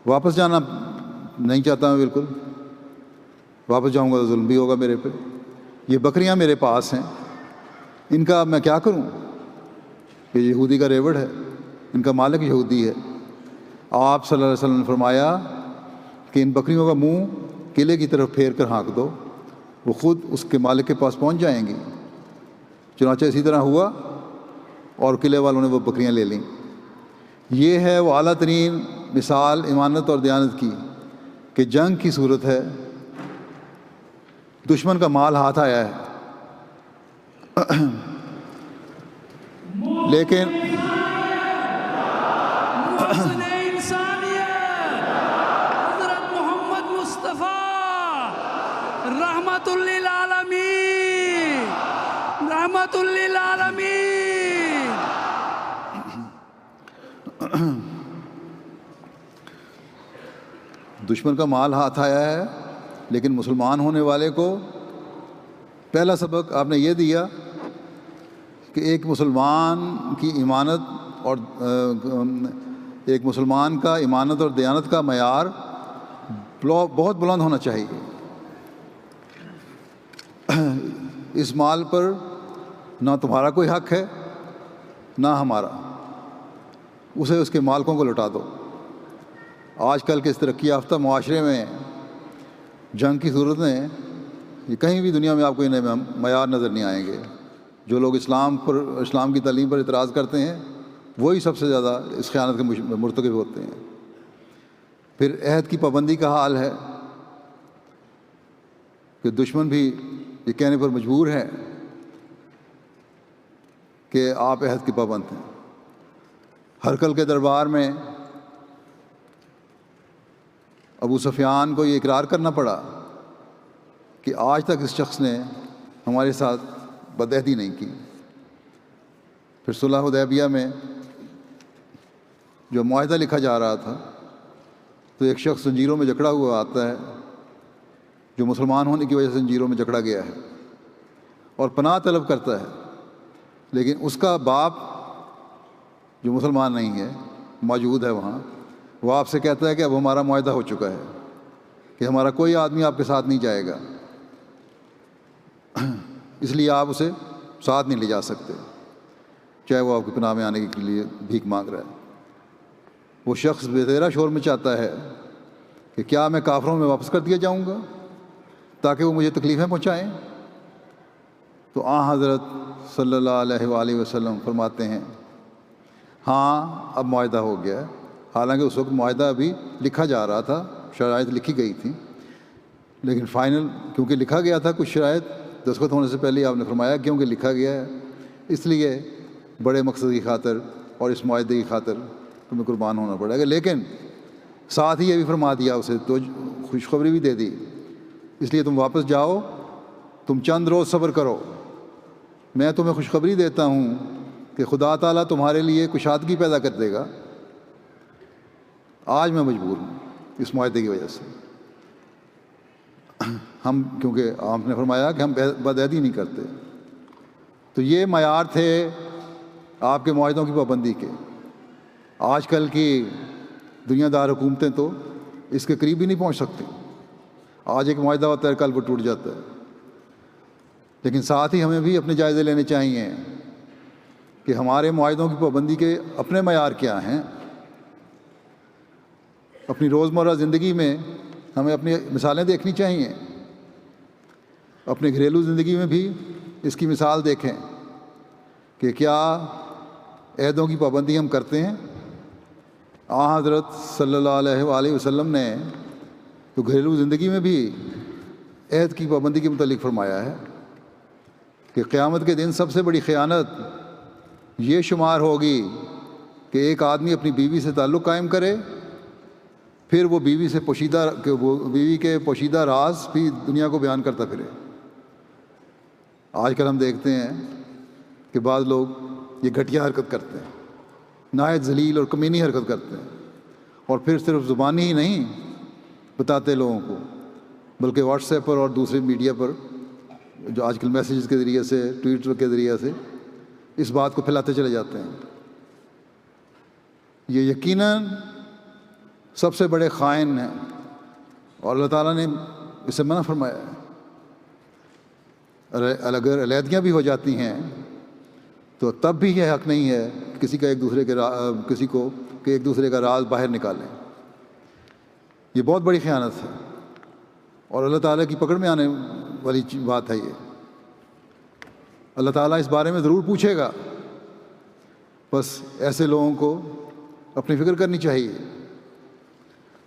Speaker 2: واپس جانا نہیں چاہتا میں، بالکل واپس جاؤں گا تو ظلم بھی ہوگا میرے پہ، یہ بکریاں میرے پاس ہیں، ان کا میں کیا کروں؟ یہ یہودی کا ریوڑ ہے، ان کا مالک یہودی ہے۔ آپ صلی اللہ علیہ وسلم نے فرمایا کہ ان بکریوں کا منہ قلعے کی طرف پھیر کر ہانک دو، وہ خود اس کے مالک کے پاس پہنچ جائیں گی۔ چنانچہ اسی طرح ہوا اور قلعے والوں نے وہ بکریاں لے لیں۔ یہ ہے وہ اعلیٰ ترین مثال امانت اور دیانت کی کہ جنگ کی صورت ہے، دشمن کا مال ہاتھ آیا ہے، لیکن
Speaker 1: محسن انسانیت حضرت محمد مصطفیٰ رحمت للعالمین، رحمت للعالمین۔
Speaker 2: دشمن کا مال ہاتھ آیا ہے، لیکن مسلمان ہونے والے کو پہلا سبق آپ نے یہ دیا کہ ایک مسلمان کی امانت اور ایک مسلمان کا امانت اور دیانت کا معیار بہت بلند ہونا چاہیے۔ اس مال پر نہ تمہارا کوئی حق ہے نہ ہمارا، اسے اس کے مالکوں کو لوٹا دو۔ آج کل کے اس ترقی یافتہ معاشرے میں جنگ کی صورت میں یہ کہیں بھی دنیا میں آپ کو انہیں معیار نظر نہیں آئیں گے۔ جو لوگ اسلام کی تعلیم پر اعتراض کرتے ہیں وہی سب سے زیادہ اس خیانت کے مرتکب ہوتے ہیں۔ پھر عہد کی پابندی کا حال ہے کہ دشمن بھی یہ کہنے پر مجبور ہے کہ آپ عہد کی پابند ہیں۔ ہرقل کے دربار میں ابو سفیان کو یہ اقرار کرنا پڑا کہ آج تک اس شخص نے ہمارے ساتھ بدعہدی نہیں کی۔ پھر صلح حدیبیہ میں جو معاہدہ لکھا جا رہا تھا تو ایک شخص زنجیروں میں جکڑا ہوا آتا ہے، جو مسلمان ہونے کی وجہ سے زنجیروں میں جکڑا گیا ہے اور پناہ طلب کرتا ہے، لیکن اس کا باپ جو مسلمان نہیں ہے موجود ہے وہاں، وہ آپ سے کہتا ہے کہ اب ہمارا معاہدہ ہو چکا ہے کہ ہمارا کوئی آدمی آپ کے ساتھ نہیں جائے گا، اس لیے آپ اسے ساتھ نہیں لے جا سکتے، چاہے وہ آپ کی پناہ میں آنے کے لیے بھیک مانگ رہا ہے۔ وہ شخص بے شور میں چاہتا ہے کہ کیا میں کافروں میں واپس کر دیا جاؤں گا تاکہ وہ مجھے تکلیفیں پہنچائیں؟ تو حضرت صلی اللہ علیہ وآلہ وسلم فرماتے ہیں ہاں اب معاہدہ ہو گیا ہے۔ حالانکہ اس وقت معاہدہ ابھی لکھا جا رہا تھا، شرائط لکھی گئی تھی، لیکن فائنل کیونکہ لکھا گیا تھا، کچھ شرائط دستخط ہونے سے پہلے آپ نے فرمایا کیونکہ لکھا گیا ہے، اس لیے بڑے مقصد کی خاطر اور اس معاہدے کی خاطر تمہیں قربان ہونا پڑے گا۔ لیکن ساتھ ہی یہ بھی فرما دیا اسے، تو خوشخبری بھی دے دی اس لیے تم واپس جاؤ، تم چند روز صبر کرو، میں تمہیں خوشخبری دیتا ہوں کہ خدا تعالیٰ تمہارے لیے کشادگی پیدا کر دے گا۔ آج میں مجبور ہوں اس معاہدے کی وجہ سے، ہم کیونکہ آپ نے فرمایا کہ ہم بدعہدی نہیں کرتے، تو یہ معیار تھے آپ کے معاہدوں کی پابندی کے۔ آج کل کی دنیا دار حکومتیں تو اس کے قریب ہی نہیں پہنچ سکتی۔ آج ایک معاہدہ ہوتا ہے، کل وہ ٹوٹ جاتا ہے۔ لیکن ساتھ ہی ہمیں بھی اپنے جائزے لینے چاہیے کہ ہمارے معاہدوں کی پابندی کے اپنے معیار کیا ہیں۔ اپنی روزمرہ زندگی میں ہمیں اپنی مثالیں دیکھنی چاہیے، اپنے گھریلو زندگی میں بھی اس کی مثال دیکھیں کہ کیا عہدوں کی پابندی ہم کرتے ہیں۔ حضرت صلی اللہ علیہ وآلہ وسلم نے تو گھریلو زندگی میں بھی عہد کی پابندی کے متعلق فرمایا ہے کہ قیامت کے دن سب سے بڑی خیانت یہ شمار ہوگی کہ ایک آدمی اپنی بیوی سے تعلق قائم کرے، پھر وہ بیوی کے پوشیدہ راز بھی دنیا کو بیان کرتا پھرے۔ آج کل ہم دیکھتے ہیں کہ بعض لوگ یہ گھٹیا حرکت کرتے ہیں، نہایت ذلیل اور کمینی حرکت کرتے ہیں، اور پھر صرف زبانی ہی نہیں بتاتے لوگوں کو، بلکہ واٹس ایپ پر اور دوسرے میڈیا پر جو آج کل میسیجز کے ذریعے سے، ٹویٹر کے ذریعے سے اس بات کو پھیلاتے چلے جاتے ہیں۔ یہ یقیناً سب سے بڑے خائن ہیں، اور اللہ تعالیٰ نے اسے منع فرمایا ہے۔ اگر علیحدگیاں بھی ہو جاتی ہیں تو تب بھی یہ حق نہیں ہے کہ ایک دوسرے کا راز باہر نکالیں۔ یہ بہت بڑی خیانت ہے اور اللہ تعالیٰ کی پکڑ میں آنے والی بات ہے۔ یہ اللہ تعالیٰ اس بارے میں ضرور پوچھے گا، بس ایسے لوگوں کو اپنی فکر کرنی چاہیے۔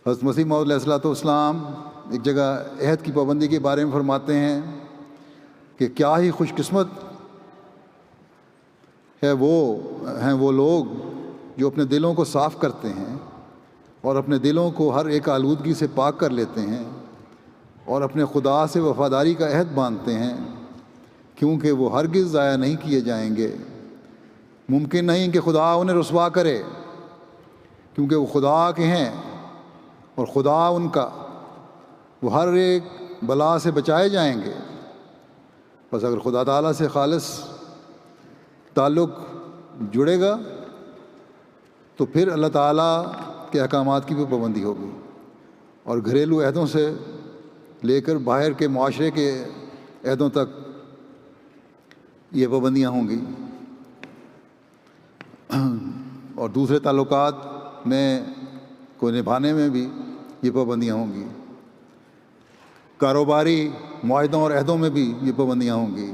Speaker 2: حضرت مسیح موعود علیہ الصلوۃ والسلام ایک جگہ عہد کی پابندی کے بارے میں فرماتے ہیں کہ کیا ہی خوش قسمت ہیں وہ لوگ جو اپنے دلوں کو صاف کرتے ہیں اور اپنے دلوں کو ہر ایک آلودگی سے پاک کر لیتے ہیں اور اپنے خدا سے وفاداری کا عہد باندھتے ہیں، کیونکہ وہ ہرگز ضائع نہیں کیے جائیں گے۔ ممکن نہیں کہ خدا انہیں رسوا کرے، کیونکہ وہ خدا کے ہیں اور خدا ان کا، وہ ہر ایک بلا سے بچائے جائیں گے۔ بس اگر خدا تعالیٰ سے خالص تعلق جڑے گا تو پھر اللہ تعالیٰ کے احکامات کی بھی پابندی ہوگی، اور گھریلو عہدوں سے لے کر باہر کے معاشرے کے عہدوں تک یہ پابندیاں ہوں گی، اور دوسرے تعلقات میں کو نبھانے میں بھی یہ پابندیاں ہوں گی۔ کاروباری معاہدوں اور عہدوں میں بھی یہ پابندیاں ہوں گی۔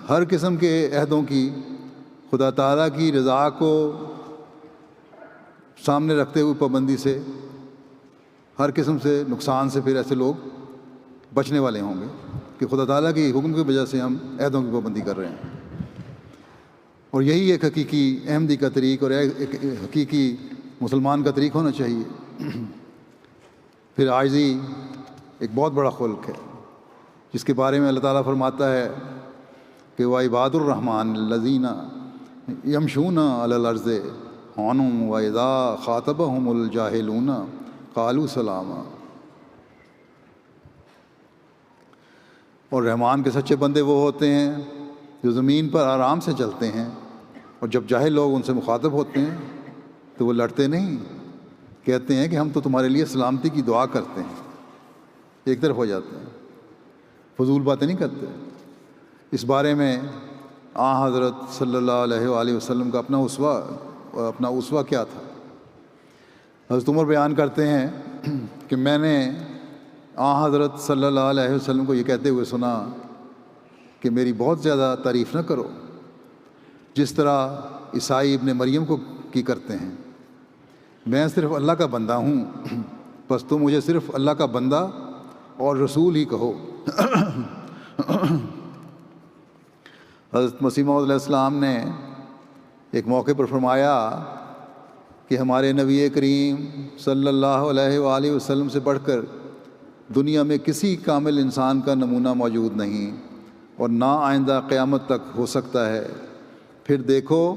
Speaker 2: ہر قسم کے عہدوں کی خدا تعالیٰ کی رضا کو سامنے رکھتے ہوئے پابندی سے، ہر قسم سے نقصان سے پھر ایسے لوگ بچنے والے ہوں گے کہ خدا تعالیٰ کی حکم کی وجہ سے ہم عہدوں کی پابندی کر رہے ہیں۔ اور یہی ایک حقیقی احمدی کا طریق اور ایک حقیقی مسلمان کا طریق ہونا چاہیے۔ پھر عاجزی ایک بہت بڑا خلق ہے، جس کے بارے میں اللہ تعالیٰ فرماتا ہے کہ وَعِبَادُ الرَّحْمَٰنِ الَّذِينَ يَمْشُونَ عَلَى الْأَرْضِ هَوْنًا وَإِذَا خَاطَبَهُمُ الْجَاهِلُونَ قَالُوا سَلَامًا۔ اور رحمان کے سچے بندے وہ ہوتے ہیں جو زمین پر آرام سے چلتے ہیں، اور جب جاہل لوگ ان سے مخاطب ہوتے ہیں تو وہ لڑتے نہیں، کہتے ہیں کہ ہم تو تمہارے لیے سلامتی کی دعا کرتے ہیں، ایک طرف ہو جاتے ہیں، فضول باتیں نہیں کرتے۔ اس بارے میں حضرت صلی اللہ علیہ وآلہ وسلم کا اپنا اسوہ کیا تھا۔ حضرت عمر بیان کرتے ہیں کہ میں نے حضرت صلی اللہ علیہ وسلم کو یہ کہتے ہوئے سنا کہ میری بہت زیادہ تعریف نہ کرو، جس طرح عیسائی ابن مریم کی کرتے ہیں۔ میں صرف اللہ کا بندہ ہوں، بس تم مجھے صرف اللہ کا بندہ اور رسول ہی کہو۔ حضرت مسیح موعود علیہ السلام نے ایک موقع پر فرمایا کہ ہمارے نبی کریم صلی اللہ علیہ وآلہ وسلم سے بڑھ کر دنیا میں کسی کامل انسان کا نمونہ موجود نہیں اور نہ آئندہ قیامت تک ہو سکتا ہے۔ پھر دیکھو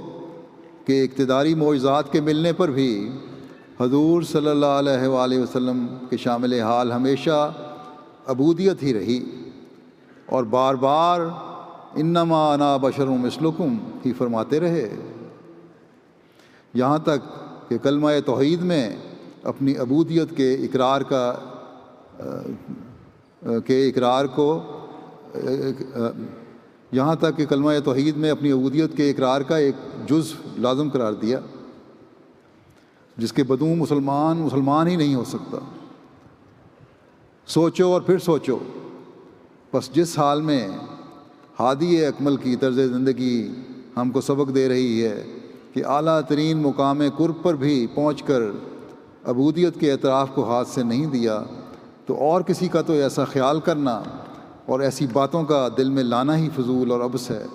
Speaker 2: کہ اقتداری معجزات کے ملنے پر بھی حضور صلی اللہ علیہ وآلہ وسلم کے شامل حال ہمیشہ عبودیت ہی رہی، اور بار بار انما انا بشر مثلکم ہی فرماتے رہے، یہاں تک کہ کلمہ توحید میں اپنی عبودیت کے اقرار کو یہاں تک کہ کلمہ توحید میں اپنی عبودیت کے اقرار کا ایک جزء لازم قرار دیا، جس کے بدون مسلمان ہی نہیں ہو سکتا۔ سوچو اور پھر سوچو، بس جس حال میں ہادی اکمل کی طرز زندگی ہم کو سبق دے رہی ہے کہ اعلیٰ ترین مقام قرب پر بھی پہنچ کر عبودیت کے اعتراف کو ہاتھ سے نہیں دیا، تو اور کسی کا تو ایسا خیال کرنا اور ایسی باتوں کا دل میں لانا ہی فضول اور عبث ہے۔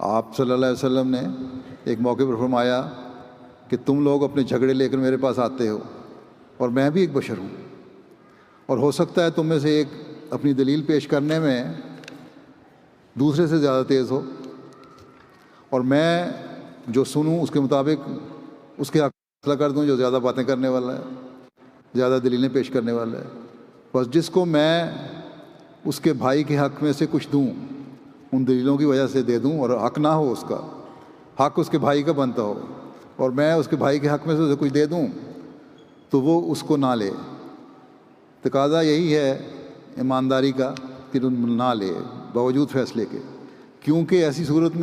Speaker 2: آپ صلی اللہ علیہ وسلم نے ایک موقع پر فرمایا کہ تم لوگ اپنے جھگڑے لے کر میرے پاس آتے ہو، اور میں بھی ایک بشر ہوں، اور ہو سکتا ہے تم میں سے ایک اپنی دلیل پیش کرنے میں دوسرے سے زیادہ تیز ہو، اور میں جو سنوں اس کے مطابق اس کے حق فیصلہ کر دوں جو زیادہ باتیں کرنے والا ہے، زیادہ دلیلیں پیش کرنے والا ہے۔ بس جس کو میں اس کے بھائی کے حق میں سے کچھ دوں، ان دلیلوں کی وجہ سے دے دوں، اور حق نہ ہو اس کا، حق اس کے بھائی کا بنتا ہو، اور میں اس کے بھائی کے حق میں سے اسے کچھ دے دوں تو وہ اس کو نہ لے۔ تقاضا یہی ہے ایمانداری کا کہ نہ لے باوجود فیصلے کے، کیونکہ ایسی صورت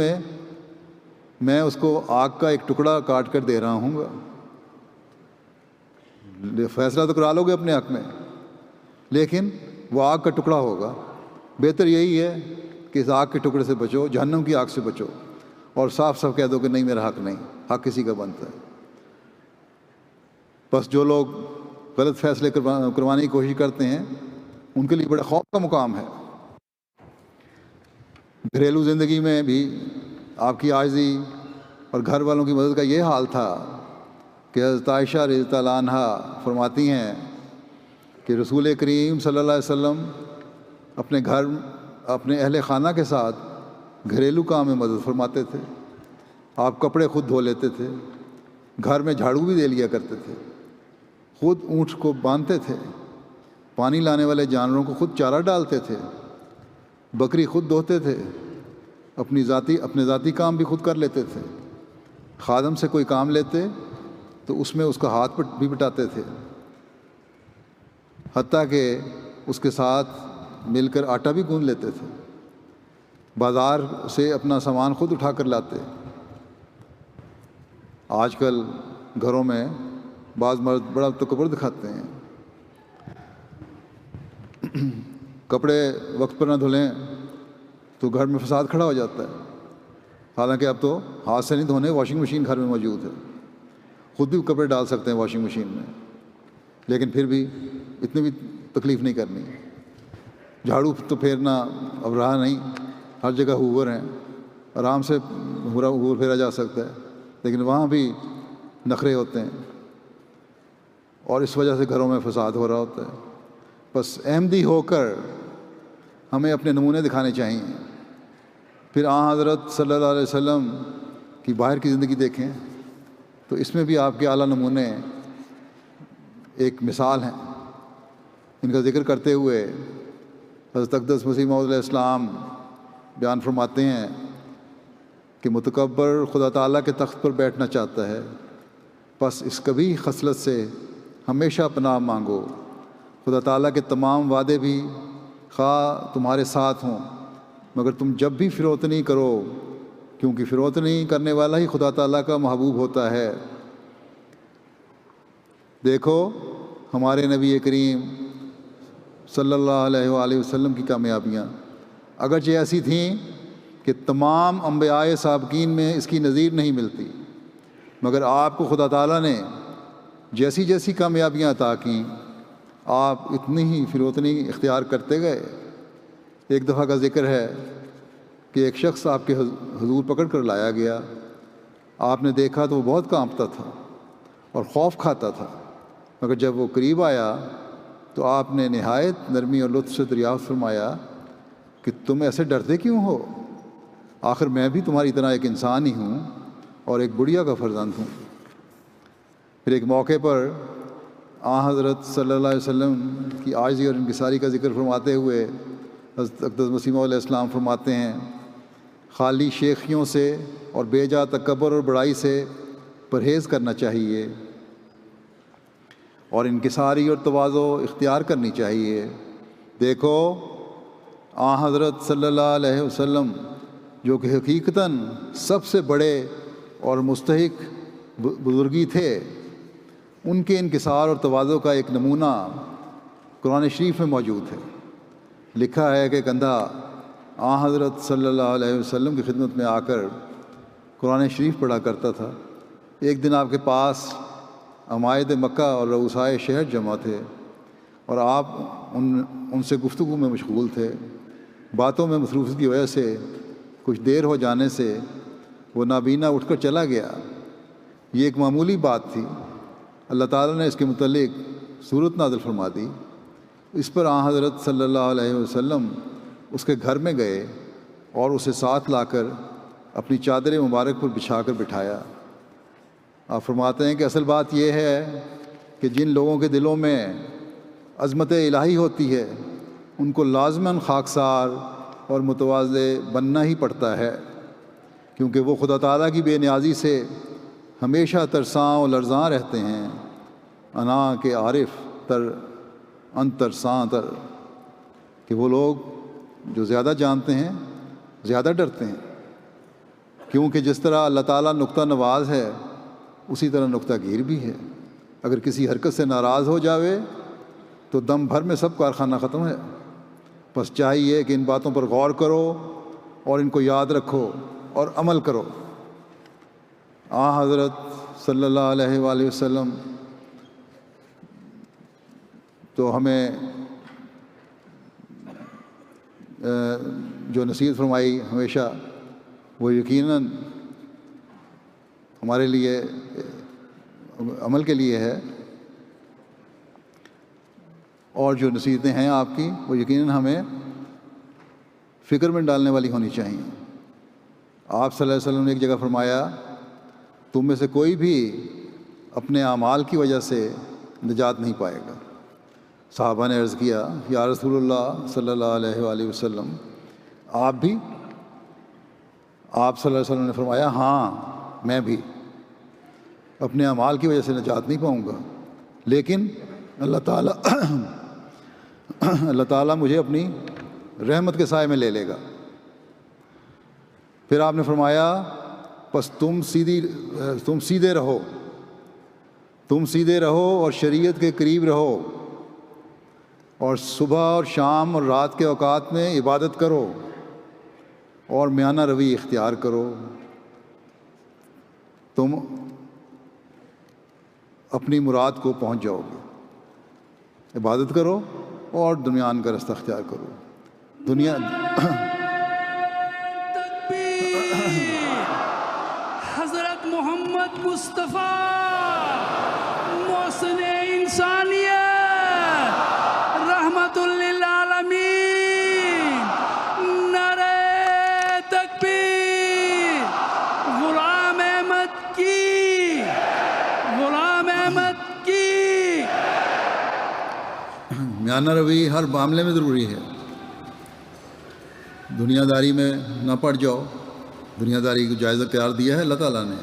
Speaker 2: میں اس کو آگ کا ایک ٹکڑا کاٹ کر دے رہا ہوں گا۔ فیصلہ تو کرا لو گے اپنے حق میں، لیکن وہ آگ کا ٹکڑا ہوگا۔ بہتر یہی ہے کہ اس آگ کے ٹکڑے سے بچو، جہنم کی آگ سے بچو، اور صاف صاف کہہ دو کہ نہیں، میرا حق نہیں، حق کسی کا بنتا ہے۔ بس جو لوگ غلط فیصلے کروانے کی کوشش کرتے ہیں ان کے لیے بڑا خوف کا مقام ہے۔ گھریلو زندگی میں بھی آپ کی عاجزی اور گھر والوں کی مدد کا یہ حال تھا کہ حضرت عائشہ رضی اللہ عنہا فرماتی ہیں کہ رسول کریم صلی اللہ علیہ وسلم اپنے اہل خانہ کے ساتھ گھریلو کام میں مدد فرماتے تھے۔ آپ کپڑے خود دھو لیتے تھے، گھر میں جھاڑو بھی دے لیا کرتے تھے، خود اونٹ کو باندھتے تھے، پانی لانے والے جانوروں کو خود چارہ ڈالتے تھے، بکری خود دھوتے تھے، اپنے ذاتی کام بھی خود کر لیتے تھے۔ خادم سے کوئی کام لیتے تو اس میں اس کا ہاتھ بھی بٹاتے تھے، حتیٰ کہ اس کے ساتھ مل کر آٹا بھی گوندھ لیتے تھے، بازار سے اپنا سامان خود اٹھا کر لاتے۔ آج کل گھروں میں بعض مرد بڑا تکبر دکھاتے ہیں، کپڑے وقت پر نہ دھلیں تو گھر میں فساد کھڑا ہو جاتا ہے، حالانکہ اب تو ہاتھ سے نہیں دھونے، واشنگ مشین گھر میں موجود ہے، خود بھی کپڑے ڈال سکتے ہیں واشنگ مشین میں، لیکن پھر بھی اتنی بھی تکلیف نہیں کرنی۔ جھاڑو تو پھیرنا اب رہا نہیں، ہر جگہ ہوور ہیں، آرام سے ہوور پھیرا جا سکتا ہے، لیکن وہاں بھی نخرے ہوتے ہیں، اور اس وجہ سے گھروں میں فساد ہو رہا ہوتا ہے۔ بس احمدی ہو کر ہمیں اپنے نمونے دکھانے چاہیے۔ پھر حضرت صلی اللہ علیہ وسلم کی باہر کی زندگی دیکھیں تو اس میں بھی آپ کے اعلیٰ نمونے ایک مثال ہیں۔ ان کا ذکر کرتے ہوئے حضرت اقدس مسیح موعود علیہ السلام بیان فرماتے ہیں کہ متکبر خدا تعالیٰ کے تخت پر بیٹھنا چاہتا ہے، پس اس کبھی خصلت سے ہمیشہ پناہ مانگو۔ خدا تعالیٰ کے تمام وعدے بھی خواہ تمہارے ساتھ ہوں، مگر تم جب بھی فروتنی کرو، کیونکہ فروتنی کرنے والا ہی خدا تعالیٰ کا محبوب ہوتا ہے۔ دیکھو ہمارے نبی کریم صلی اللہ علیہ وآلہ وسلم کی کامیابیاں اگرچہ ایسی تھیں کہ تمام انبیاء سابقین میں اس کی نظیر نہیں ملتی، مگر آپ کو خدا تعالیٰ نے جیسی جیسی کامیابیاں عطا کیں، آپ اتنی ہی فروتنی اختیار کرتے گئے۔ ایک دفعہ کا ذکر ہے کہ ایک شخص آپ کے حضور پکڑ کر لایا گیا، آپ نے دیکھا تو وہ بہت کانپتا تھا اور خوف کھاتا تھا، مگر جب وہ قریب آیا تو آپ نے نہایت نرمی اور لطف سے دریافت فرمایا کہ تم ایسے ڈرتے کیوں ہو؟ آخر میں بھی تمہاری طرح ایک انسان ہی ہوں اور ایک بڑھیا کا فرزند ہوں۔ پھر ایک موقع پر حضرت صلی اللہ علیہ وسلم کی عاجزی اور انکساری کا ذکر فرماتے ہوئے حضرت اقدس مسیح موعود علیہ السلام فرماتے ہیں، خالی شیخیوں سے اور بے جا تکبر اور بڑائی سے پرہیز کرنا چاہیے اور انکساری اور تواضع اختیار کرنی چاہیے۔ دیکھو حضرت صلی اللہ علیہ وسلم جو کہ حقیقتاً سب سے بڑے اور مستحق بزرگی تھے، ان کے انکسار اور تواضع کا ایک نمونہ قرآن شریف میں موجود ہے۔ لکھا ہے کہ کندھا حضرت صلی اللہ علیہ وسلم کی خدمت میں آ کر قرآن شریف پڑھا کرتا تھا۔ ایک دن آپ کے پاس عمائد مکہ اور رؤسائے شہر جمع تھے اور آپ ان سے گفتگو میں مشغول تھے۔ باتوں میں مصروفیت کی وجہ سے کچھ دیر ہو جانے سے وہ نابینا اٹھ کر چلا گیا۔ یہ ایک معمولی بات تھی، اللہ تعالیٰ نے اس کے متعلق سورت نازل فرما دی۔ اس پر حضرت صلی اللہ علیہ وسلم اس کے گھر میں گئے اور اسے ساتھ لا کر اپنی چادر مبارک پر بچھا کر بٹھایا۔ آپ فرماتے ہیں کہ اصل بات یہ ہے کہ جن لوگوں کے دلوں میں عظمت الہی ہوتی ہے ان کو لازماً خاکسار اور متواضع بننا ہی پڑتا ہے، کیونکہ وہ خدا تعالیٰ کی بے نیازی سے ہمیشہ ترساں و لرزاں رہتے ہیں۔ انا کے عارف تر انترساں تر، کہ وہ لوگ جو زیادہ جانتے ہیں زیادہ ڈرتے ہیں، کیونکہ جس طرح اللہ تعالیٰ نقطہ نواز ہے اسی طرح نقطہ گیر بھی ہے۔ اگر کسی حرکت سے ناراض ہو جاوے تو دم بھر میں سب کارخانہ ختم ہے۔ بس چاہیے کہ ان باتوں پر غور کرو اور ان کو یاد رکھو اور عمل کرو۔ حضرت صلی اللہ علیہ وآلہ وسلم تو ہمیں جو نصیحت فرمائی ہمیشہ وہ یقیناً ہمارے لیے عمل کے لیے ہے، اور جو نصیحتیں ہیں آپ کی وہ یقیناً ہمیں فکر میں ڈالنے والی ہونی چاہیے۔ آپ صلی اللہ علیہ وسلم نے ایک جگہ فرمایا، تم میں سے کوئی بھی اپنے اعمال کی وجہ سے نجات نہیں پائے گا۔ صحابہ نے عرض کیا، یا رسول اللہ صلی اللہ علیہ وآلہ وسلم آپ بھی؟ آپ صلی اللہ علیہ وسلم نے فرمایا، ہاں میں بھی اپنے اعمال کی وجہ سے نجات نہیں پاؤں گا، لیکن اللہ تعالیٰ مجھے اپنی رحمت کے سائے میں لے لے گا۔ پھر آپ نے فرمایا، بس تم سیدھے رہو اور شریعت کے قریب رہو، اور صبح اور شام اور رات کے اوقات میں عبادت کرو اور میانہ روی اختیار کرو، تم اپنی مراد کو پہنچ جاؤ گے۔ عبادت کرو اور درمیان کا رستہ اختیار کرو۔
Speaker 1: حضرت محمد مصطفیٰ محسن انسانیت رحمت للعالمین، نعرہ تکبیر، غلام احمد کی
Speaker 2: میانہ روی ہر معاملے میں ضروری ہے۔ دنیا داری میں نہ پڑ جاؤ، دنیا داری کو جائزہ قرار دیا ہے اللہ تعالیٰ نے،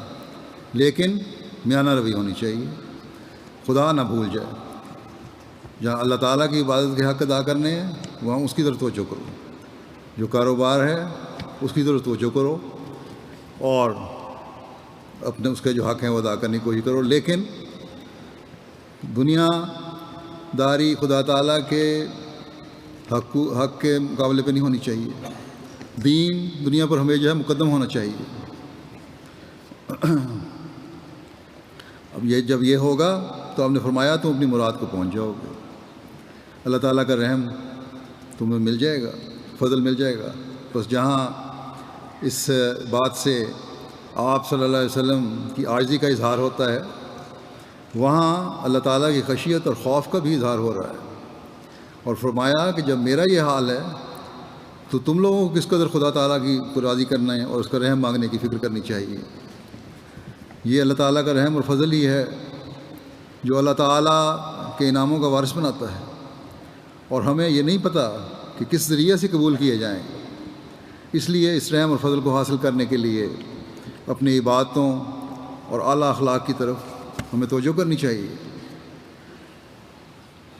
Speaker 2: لیکن میانہ روی ہونی چاہیے، خدا نہ بھول جائے۔ جہاں اللہ تعالیٰ کی عبادت کے حق ادا کرنے ہیں وہاں اس کی طرف توجہ کرو، جو کاروبار ہے اس کی طرف توجہ کرو اور اپنے اس کے جو حق ہیں وہ ادا کرنے کی کوشش کرو، لیکن دنیا داری خدا تعالیٰ کے حق کے مقابلے پہ نہیں ہونی چاہیے۔ دین دنیا پر ہمیں جو ہے مقدم ہونا چاہیے۔ اب جب یہ ہوگا تو آپ نے فرمایا تم اپنی مراد کو پہنچ جاؤ گے، اللہ تعالیٰ کا رحم تمہیں مل جائے گا، فضل مل جائے گا۔ بس جہاں اس بات سے آپ صلی اللہ علیہ وسلم کی عاجزی کا اظہار ہوتا ہے وہاں اللہ تعالیٰ کی خشیت اور خوف کا بھی اظہار ہو رہا ہے، اور فرمایا کہ جب میرا یہ حال ہے تو تم لوگوں کو کس قدر خدا تعالیٰ کو راضی کرنا ہے اور اس کا رحم مانگنے کی فکر کرنی چاہیے۔ یہ اللہ تعالیٰ کا رحم اور فضل ہی ہے جو اللہ تعالیٰ کے انعاموں کا وارث بناتا ہے، اور ہمیں یہ نہیں پتہ کہ کس ذریعے سے قبول کیے جائیں۔ اس لیے اس رحم اور فضل کو حاصل کرنے کے لیے اپنی عبادتوں اور اعلیٰ اخلاق کی طرف ہمیں توجہ کرنی چاہیے۔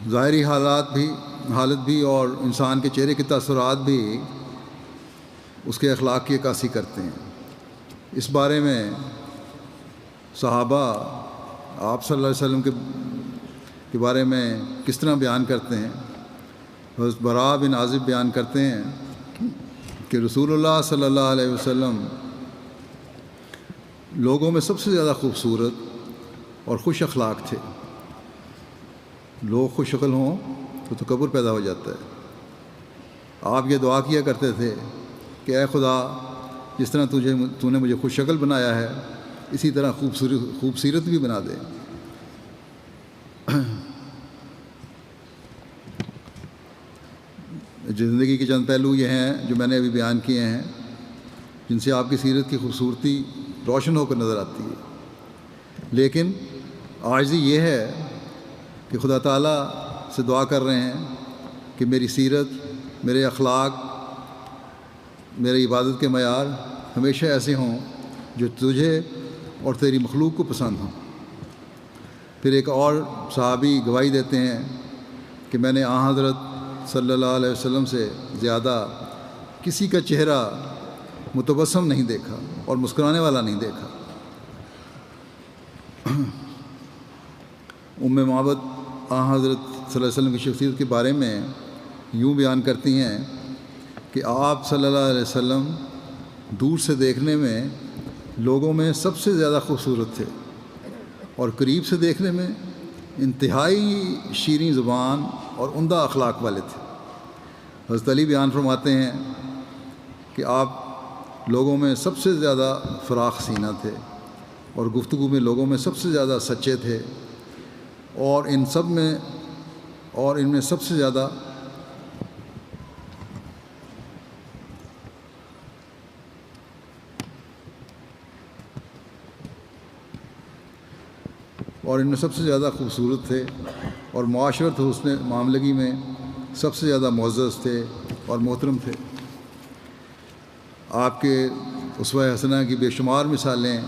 Speaker 2: ظاہری حالت بھی اور انسان کے چہرے کے تاثرات بھی اس کے اخلاق کی عکاسی کرتے ہیں۔ اس بارے میں صحابہ آپ صلی اللہ علیہ وسلم کے بارے میں کس طرح بیان کرتے ہیں۔ حضرت براء بن عازب بیان کرتے ہیں کہ رسول اللہ صلی اللہ علیہ وسلم لوگوں میں سب سے زیادہ خوبصورت اور خوش اخلاق تھے۔ لوگ خوش شکل ہوں تو تکبر پیدا ہو جاتا ہے۔ آپ یہ دعا کیا کرتے تھے کہ اے خدا، جس طرح تو نے مجھے خوش شکل بنایا ہے اسی طرح خوبصورت بھی بنا دے۔ زندگی کے چند پہلو یہ ہیں جو میں نے ابھی بیان کیے ہیں، جن سے آپ کی سیرت کی خوبصورتی روشن ہو کر نظر آتی ہے، لیکن عاجزی یہ ہے کہ خدا تعالیٰ سے دعا کر رہے ہیں کہ میری سیرت، میرے اخلاق، میری عبادت کے معیار ہمیشہ ایسے ہوں جو تجھے اور تیری مخلوق کو پسند ہوں۔ پھر ایک اور صحابی گواہی دیتے ہیں کہ میں نے آن حضرت صلی اللہ علیہ وسلم سے زیادہ کسی کا چہرہ متبسم نہیں دیکھا اور مسکرانے والا نہیں دیکھا۔ معبد آن حضرت صلی اللہ علیہ وسلم کی شخصیت کے بارے میں یوں بیان کرتی ہیں کہ آپ صلی اللہ علیہ وسلم دور سے دیکھنے میں لوگوں میں سب سے زیادہ خوبصورت تھے، اور قریب سے دیکھنے میں انتہائی شیریں زبان اور عمدہ اخلاق والے تھے۔ حضرت علی بیان فرماتے ہیں کہ آپ لوگوں میں سب سے زیادہ فراخ سینہ تھے، اور گفتگو میں لوگوں میں سب سے زیادہ سچے تھے، اور ان میں سب سے زیادہ خوبصورت تھے، اور معاشرت حسن معاملگی میں سب سے زیادہ معزز تھے اور محترم تھے۔ آپ کے اسوہ حسنہ کی بے شمار مثالیں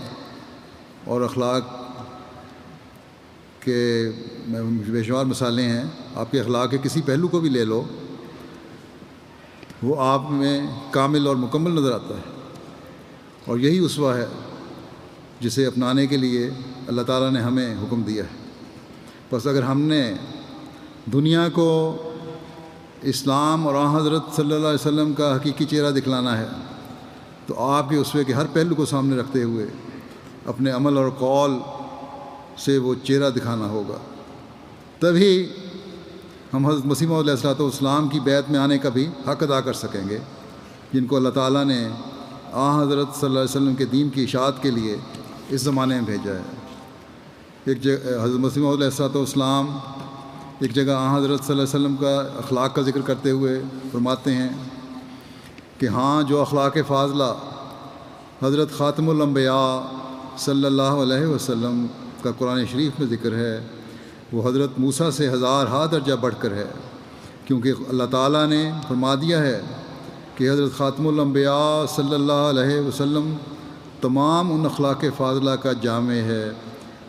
Speaker 2: اور اخلاق کے بے شمار مثالیں ہیں۔ آپ کے اخلاق کے کسی پہلو کو بھی لے لو، وہ آپ میں کامل اور مکمل نظر آتا ہے، اور یہی اسوہ ہے جسے اپنانے کے لیے اللہ تعالیٰ نے ہمیں حکم دیا ہے۔ بس اگر ہم نے دنیا کو اسلام اور آن حضرت صلی اللہ علیہ وسلم کا حقیقی چہرہ دکھلانا ہے تو آپ کے اسوے کے ہر پہلو کو سامنے رکھتے ہوئے اپنے عمل اور قول سے وہ چہرہ دکھانا ہوگا، تبھی ہم حضرت مسیح موعود علیہ السلام کی بیعت میں آنے کا بھی حق ادا کر سکیں گے، جن کو اللہ تعالیٰ نے آن حضرت صلی اللہ علیہ وسلم کے دین کی اشاعت کے لیے اس زمانے میں بھیجا ہے۔ حضرت مسیح موعود علیہ السلام ایک جگہ آن حضرت صلی اللہ علیہ وسلم کا اخلاق کا ذکر کرتے ہوئے فرماتے ہیں کہ ہاں، جو اخلاق فاضلہ حضرت خاتم الانبیاء صلی اللہ علیہ وسلم کا قرآن شریف میں ذکر ہے، وہ حضرت موسیٰ سے 1000 درجہ بڑھ کر ہے، کیونکہ اللہ تعالیٰ نے فرما دیا ہے کہ حضرت خاتم الانبیاء صلی اللہ علیہ وسلم تمام ان اخلاق فاضلہ کا جامع ہے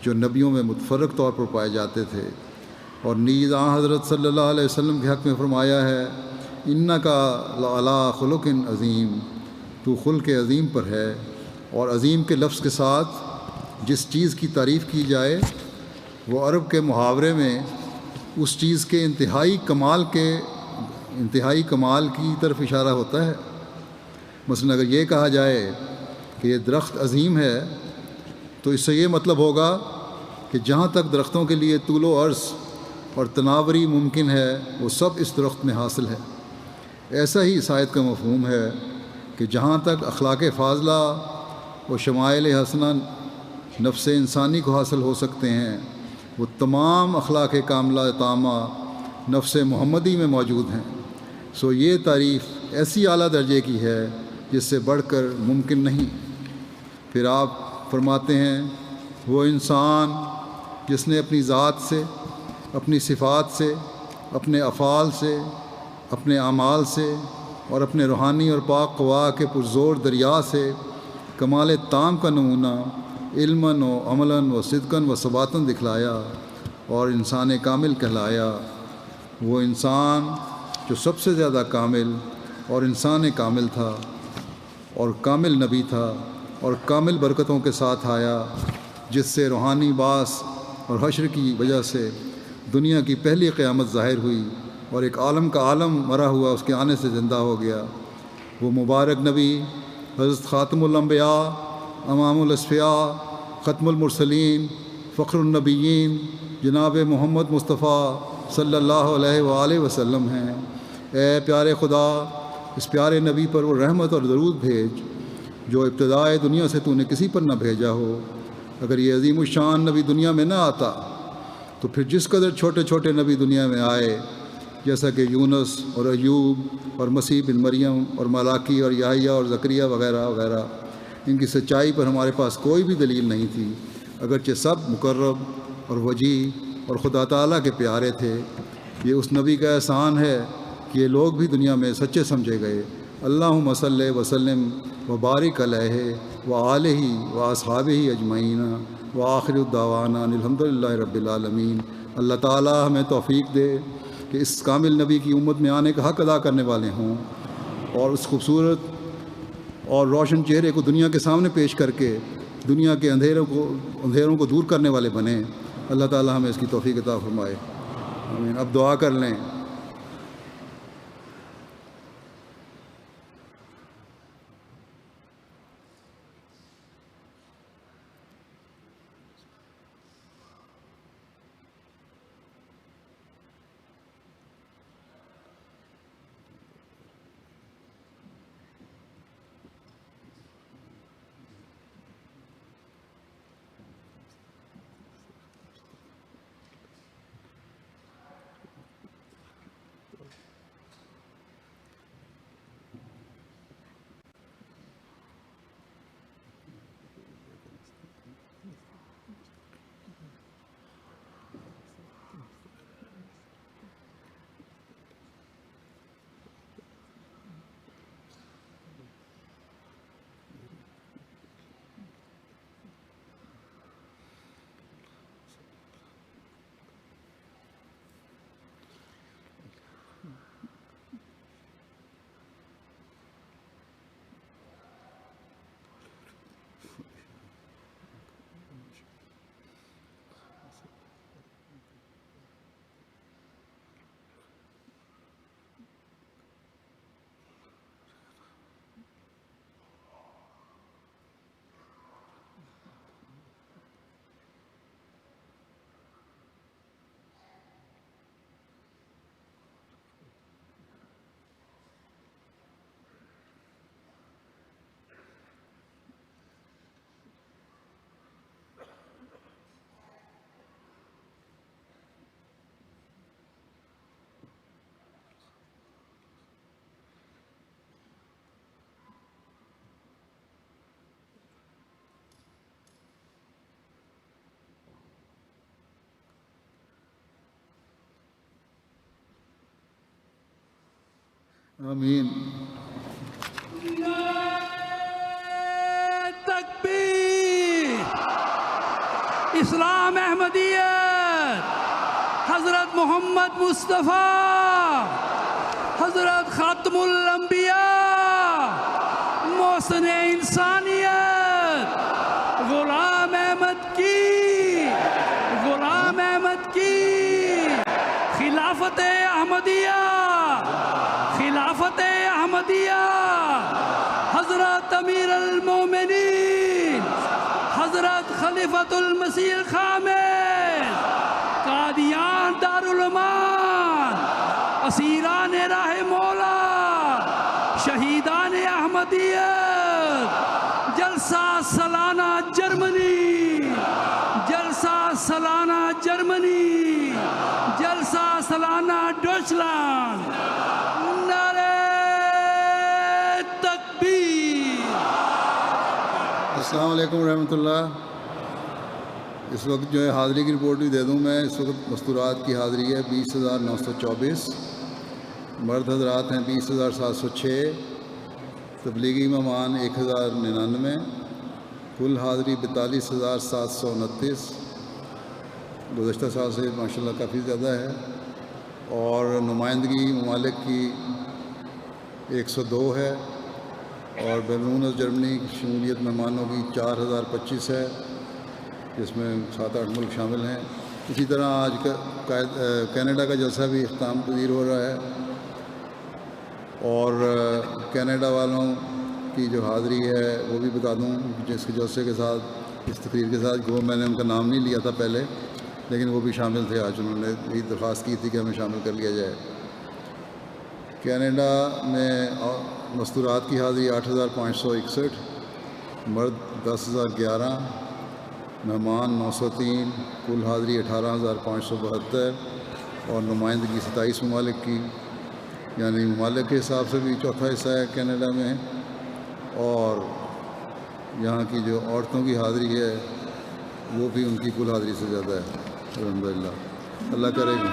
Speaker 2: جو نبیوں میں متفرق طور پر پائے جاتے تھے، اور نیز آن حضرت صلی اللہ علیہ وسلم کے حق میں فرمایا ہے انکا لعلی خلق عظیم، تو خلق عظیم پر ہے، اور عظیم کے لفظ کے ساتھ جس چیز کی تعریف کی جائے وہ عرب کے محاورے میں اس چیز کے انتہائی کمال کی طرف اشارہ ہوتا ہے۔ مثلا اگر یہ کہا جائے کہ یہ درخت عظیم ہے تو اس سے یہ مطلب ہوگا کہ جہاں تک درختوں کے لیے طول و عرض اور تناوری ممکن ہے وہ سب اس درخت میں حاصل ہے۔ ایسا ہی اس آیت کا مفہوم ہے کہ جہاں تک اخلاق فاضلہ و شمائل حسنہ نفس انسانی کو حاصل ہو سکتے ہیں، وہ تمام اخلاق کاملہ تامہ نفس محمدی میں موجود ہیں۔ سو یہ تعریف ایسی اعلیٰ درجے کی ہے جس سے بڑھ کر ممکن نہیں۔ پھر آپ فرماتے ہیں وہ انسان جس نے اپنی ذات سے، اپنی صفات سے، اپنے افعال سے، اپنے اعمال سے اور اپنے روحانی اور پاک قوا کے پرزور دریا سے کمال تام کا نمونہ علماً و عملاً و صدقاً و ثباتاً دکھلایا اور انسان کامل کہلایا۔ وہ انسان جو سب سے زیادہ کامل اور انسان کامل تھا اور کامل نبی تھا اور کامل برکتوں کے ساتھ آیا، جس سے روحانی باعث اور حشر کی وجہ سے دنیا کی پہلی قیامت ظاہر ہوئی اور ایک عالم کا عالم مرا ہوا اس کے آنے سے زندہ ہو گیا۔ وہ مبارک نبی حضرت خاتم الانبیاء، امام الاصفیاء، ختم المرسلین، فخر النبیین جناب محمد مصطفیٰ صلی اللہ علیہ وآلہ وسلم ہیں۔ اے پیارے خدا، اس پیارے نبی پر وہ رحمت اور درود بھیج جو ابتدائے دنیا سے تو نے کسی پر نہ بھیجا ہو۔ اگر یہ عظیم الشان نبی دنیا میں نہ آتا تو پھر جس قدر چھوٹے چھوٹے نبی دنیا میں آئے، جیسا کہ یونس اور ایوب اور مسیح بن مریم اور ملاکی اور یحییٰ اور زکریا وغیرہ وغیرہ، ان کی سچائی پر ہمارے پاس کوئی بھی دلیل نہیں تھی، اگرچہ سب مقرب اور وجیح اور خدا تعالیٰ کے پیارے تھے۔ یہ اس نبی کا احسان ہے کہ یہ لوگ بھی دنیا میں سچے سمجھے گئے۔ اللہم صلی وسلم وبارک علیہ وآلہ واصحابہ اجمعین وآخر الدعوانا الحمدللہ رب العالمین۔ اللہ تعالیٰ ہمیں توفیق دے کہ اس کامل نبی کی امت میں آنے کا حق ادا کرنے والے ہوں اور اس خوبصورت اور روشن چہرے کو دنیا کے سامنے پیش کر کے دنیا کے اندھیروں کو دور کرنے والے بنیں۔ اللہ تعالیٰ ہمیں اس کی توفیق عطا فرمائے، آمین۔ اب دعا کر لیں۔ آمین۔
Speaker 1: تکبیر۔ اسلام احمدیت، حضرت محمد مصطفیٰ، حضرت خاتم الانبیاء، محسن انسانیت، غلام احمد کی، غلام احمد کی خلافت احمدیہ، خلافت احمدیہ، حضرت امیر المومنین، حضرت خلیفۃ المسیح الخامس، قادیان دارالمان، اسیران راہ مولا، شہیدان احمدیت، جلسہ سالانہ جرمنی، جلسہ سالانہ جرمنی۔ جرمنی، جلسہ سالانہ ڈوچلینڈ، نعرہ تکبیر۔
Speaker 2: السلام علیکم ورحمۃ اللہ۔ اس وقت جو ہے حاضری کی رپورٹ بھی دے دوں میں۔ اس وقت مستورات کی حاضری ہے 20,924، مرد حضرات ہیں 20,706، تبلیغی مہمان 1,099، کل حاضری 42,729، گزشتہ سال سے ماشاءاللہ کافی زیادہ ہے، اور نمائندگی ممالک کی 102 ہے، اور بیرون جرمنی کی شمولیت مہمانوں کی 4,025 ہے، جس میں 7-8 ملک شامل ہیں۔ اسی طرح آج کینیڈا کا جلسہ بھی اختتام پذیر ہو رہا ہے، اور کینیڈا والوں کی جو حاضری ہے وہ بھی بتا دوں، جس کے جلسے کے ساتھ، اس تقریر کے ساتھ، وہ میں نے ان کا نام نہیں لیا تھا پہلے، لیکن وہ بھی شامل تھے۔ آج انہوں نے بھی درخواست کی تھی کہ ہمیں شامل کر لیا جائے۔ کینیڈا میں مستورات کی حاضری 8,561، مرد 10,011، مہمان 903، کل حاضری 18,572، اور نمائندگی 27 ممالک کی، یعنی ممالک کے حساب سے بھی چوتھا حصہ ہے کینیڈا میں، اور یہاں کی جو عورتوں کی حاضری ہے وہ بھی ان کی کل حاضری سے زیادہ ہے، الحمدللہ۔ اللہ کرے گا۔